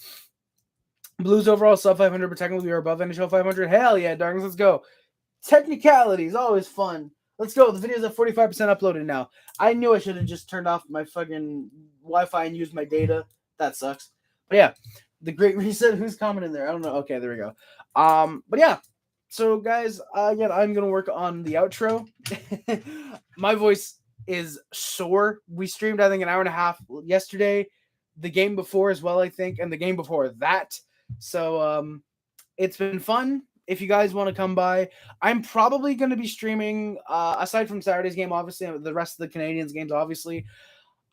Speaker 1: Blues overall sub 500, but technically we are above NHL 500. Hell yeah, darkness, let's go. Technicalities, always fun. Let's go. The video's at 45% uploaded now. I knew I should have just turned off my fucking Wi-Fi and used my data. That sucks. But yeah, the Great Reset. Who's commenting there? I don't know. Okay, there we go. But yeah. So guys, again, I'm gonna work on the outro. My voice is sore. We streamed, I think, an hour and a half yesterday, the game before as well, I think, and the game before that. So it's been fun. If you guys want to come by, I'm probably going to be streaming, aside from Saturday's game, obviously, the rest of the Canadiens games, obviously.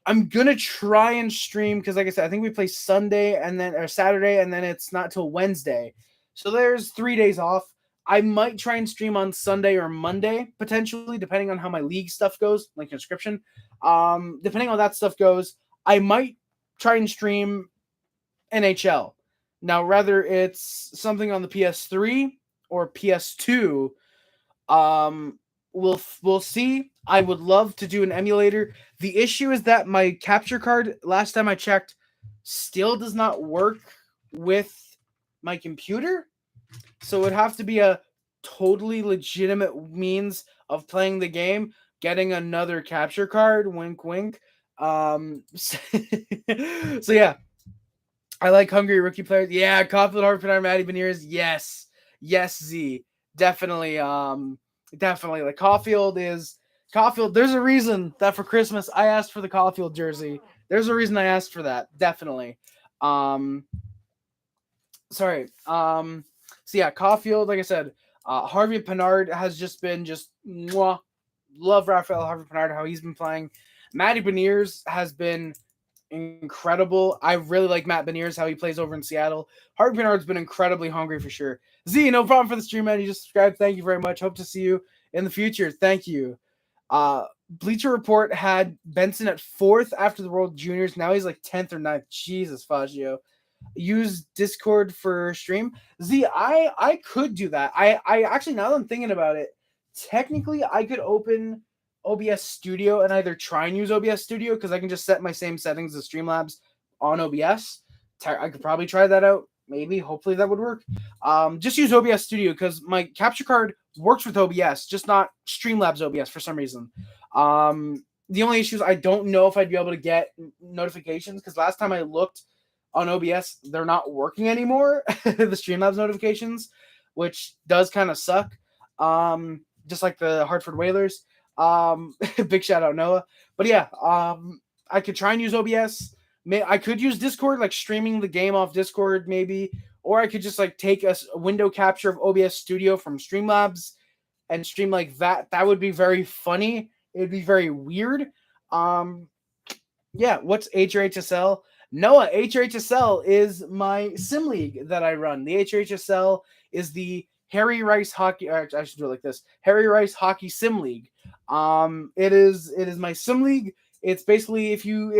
Speaker 1: I'm going to try and stream because, like I said, I think we play Saturday, and then it's not till Wednesday. So there's 3 days off. I might try and stream on Sunday or Monday, potentially, depending on how my league stuff goes, like inscription. Depending on how that stuff goes, I might try and stream NHL. Now, whether it's something on the PS3 or PS2, we'll see. I would love to do an emulator. The issue is that my capture card, last time I checked, still does not work with my computer. So it would have to be a totally legitimate means of playing the game, getting another capture card. Wink, wink. So, so yeah, I like hungry rookie players. Yeah, Caulfield, Harvey-Pinard, Matty Beniers. Yes, yes, Z, definitely. Definitely. Like Caulfield. There's a reason that for Christmas I asked for the Caulfield jersey. There's a reason I asked for that. Definitely. Sorry. So yeah, Caulfield. Like I said, Harvey-Pinard has just been mwah. Love Rafael Harvey-Pinard, how he's been playing. Matty Beniers has been incredible. I really like Matt Beniers, how he plays over in Seattle. Harvey-Pinard's been incredibly hungry for sure. Z, no problem for the stream, man. You just subscribed. Thank you very much. Hope to see you in the future. Thank you. Bleacher Report had Benson at 4th after the World Juniors. Now he's like 10th or 9th. Jesus, Fagio. Use Discord for stream. Z, I could do that. I actually, now that I'm thinking about it, technically I could open OBS Studio and either try and use OBS Studio because I can just set my same settings as Streamlabs on OBS. I could probably try that out. Maybe, hopefully that would work. Just use OBS Studio because my capture card works with OBS, just not Streamlabs OBS for some reason. The only issue is I don't know if I'd be able to get notifications because last time I looked on OBS, they're not working anymore, the Streamlabs notifications, which does kind of suck. Just like the Hartford Whalers. Big shout out Noah. But yeah, I could try and use OBS. I could use Discord, like streaming the game off Discord maybe, or I could just like take a window capture of OBS Studio from Streamlabs and stream like that. That would be very funny. It'd be very weird. Yeah, what's HRHSL? Noah, HRHSL is my sim league that I run. The HRHSL is the Harry Rice Hockey. I should do it like this: Harry Rice Hockey Sim League. It is my sim league. It's basically if you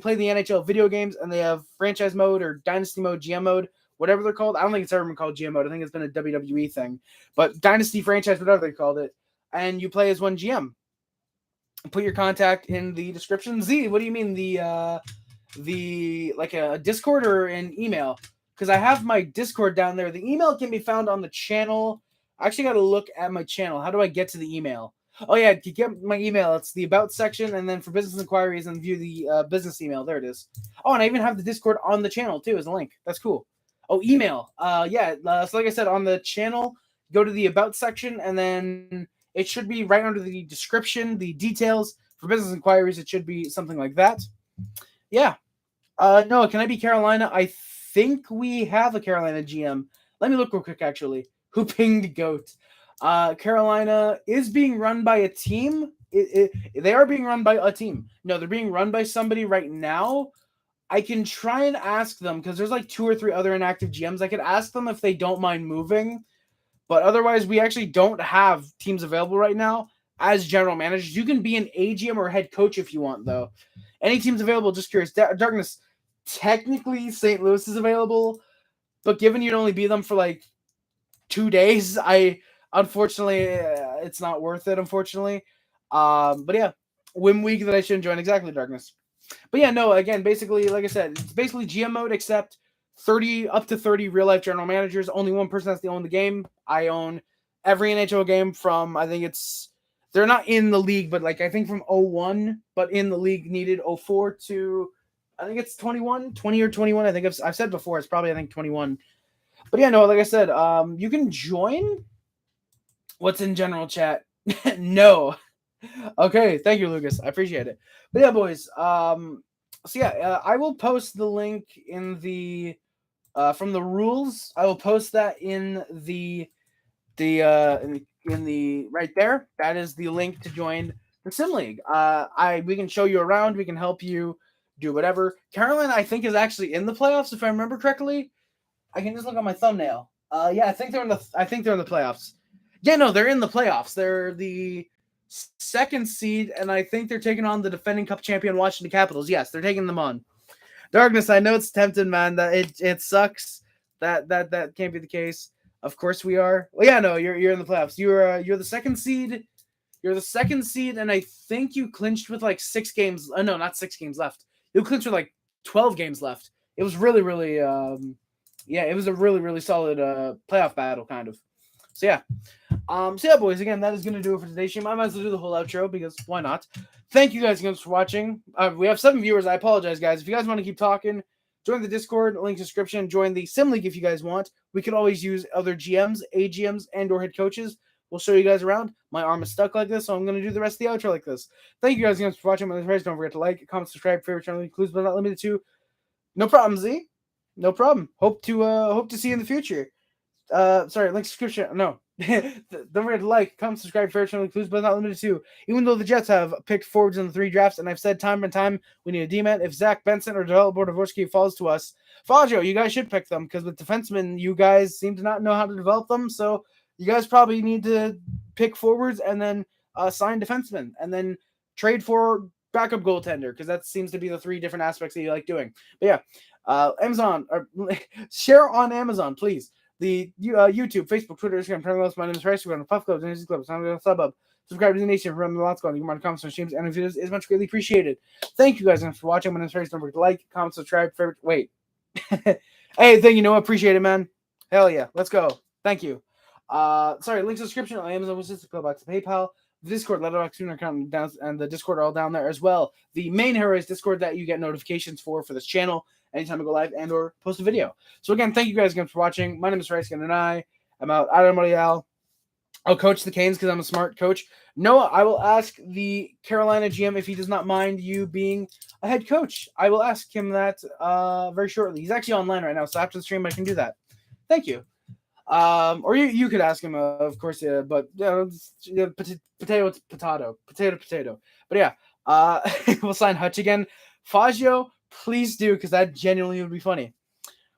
Speaker 1: play the NHL video games and they have franchise mode or dynasty mode, GM mode, whatever they're called. I don't think it's ever been called GM mode. I think it's been a WWE thing, but dynasty franchise, whatever they called it, and you play as one GM. Put your contact in the description. Z, what do you mean the like a Discord or an email? Because I have my Discord down there. The email can be found on the channel. I actually got to look at my channel. How do I get to the email? Oh, yeah, to get my email, it's the About section, and then for business inquiries and view the business email. There it is. Oh, and I even have the Discord on the channel, too, as a link. That's cool. Oh, email. So like I said, on the channel, go to the About section, and then it should be right under the description, the details. For business inquiries, it should be something like that. Yeah. No, can I be Carolina? I think we have a Carolina GM. Let me look real quick, actually. Who pinged GOAT? Carolina is being run by a team. They are being run by a team. No, they're being run by somebody right now. I can try and ask them because there's like 2 or 3 other inactive GMs. I could ask them if they don't mind moving. But otherwise, we actually don't have teams available right now as general managers. You can be an AGM or head coach if you want, though. Any teams available, just curious. Darkness, technically St. Louis is available, but given you'd only be them for like 2 days, unfortunately, it's not worth it, unfortunately. But yeah, win week that I shouldn't join. Exactly, Darkness. But yeah, no, again, basically, like I said, it's basically GM mode except 30 up to 30 real life general managers. Only one person has to own the game. I own every NHL game from, I think they're not in the league, but like I think from 01, but in the league needed 04 to, I think it's 20 or 21. I think I've said before, it's probably, I think 21. But yeah, no, like I said, you can join. What's in general chat? No. Okay, thank you, Lucas. I appreciate it. But yeah, boys. So yeah, I will post the link in the from the rules. I will post that in the right there. That is the link to join the Sim League. We can show you around. We can help you do whatever. Carolina, I think, is actually in the playoffs if I remember correctly. I can just look on my thumbnail. Yeah, I think they're in the playoffs. Yeah, no, they're in the playoffs. They're the 2nd seed, and I think they're taking on the defending Cup champion Washington Capitals. Yes, they're taking them on. Darkness, I know it's tempting, man. That it sucks that can't be the case. Of course we are. Well, yeah, no, you're in the playoffs. You're the 2nd seed. You're the 2nd seed, and I think you clinched with like 6 games. No, not 6 games left. You clinched with like 12 games left. It was really, it was a really, really solid playoff battle, kind of. So yeah. So yeah, boys, again, that is going to do it for today's stream. I might as well do the whole outro because why not? Thank you guys again for watching. We have 7 viewers. I apologize, guys. If you guys want to keep talking, join the Discord, link description. Join the Sim League if you guys want. We could always use other GMs, AGMs, and or head coaches. We'll show you guys around. My arm is stuck like this, so I'm going to do the rest of the outro like this. Thank you guys again for watching. My name is Don't forget to like, comment, subscribe, favorite channel includes but not limited to. No problem, Z. No problem. Hope to see you in the future. Sorry, link subscription. No. Don't forget to like, comment, subscribe, favorite channel includes but not limited to. Even though the Jets have picked forwards in the 3 drafts, and I've said time and time we need a D-man. If Zach Benson or Developor Dvorsky falls to us, Faggio, you guys should pick them because with defensemen, you guys seem to not know how to develop them. So you guys probably need to pick forwards and then sign defensemen and then trade for backup goaltender because that seems to be the 3 different aspects that you like doing. But yeah, Amazon or share on Amazon, please. The YouTube, Facebook, Twitter, Instagram, Twitter, my name is Rice. We're on the Puff Club, Energy Club, Sound of the Suburb. Subscribe to the Nation, remember the lots going. You can comments on streams and videos is much greatly appreciated. Thank you guys for watching. My name is Rice. Don't forget to like, comment, subscribe, favorite. Wait. Hey, thank you, appreciate it, man. Hell yeah. Let's go. Thank you. Sorry, links in the description on Amazon, Assistant Club, back to PayPal. The Discord, Letterboxd, Twitter account down, and the Discord are all down there as well. The main Heroes Discord that you get notifications for this channel anytime I go live and or post a video. So again, thank you guys again for watching. My name is Rice, and I'm out. Adam Montreal. I'll coach the Canes because I'm a smart coach. Noah, I will ask the Carolina GM if he does not mind you being a head coach. I will ask him that very shortly. He's actually online right now, so after the stream I can do that. Thank you. Or you could ask him, of course, but potato. But yeah, we'll sign Hutch again. Faggio, please do, because that genuinely would be funny.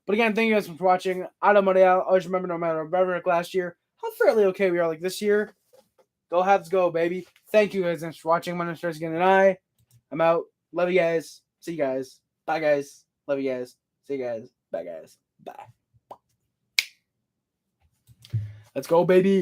Speaker 1: But again, thank you guys for watching. Adam Montreal, always remember, no matter what last year, how fairly okay we are like this year. Go Habs, go, baby. Thank you guys for watching. My name is Trace again, and I'm out. Love you guys. See you guys. Bye, guys. Love you guys. See you guys. Bye, guys. Bye. Let's go, baby.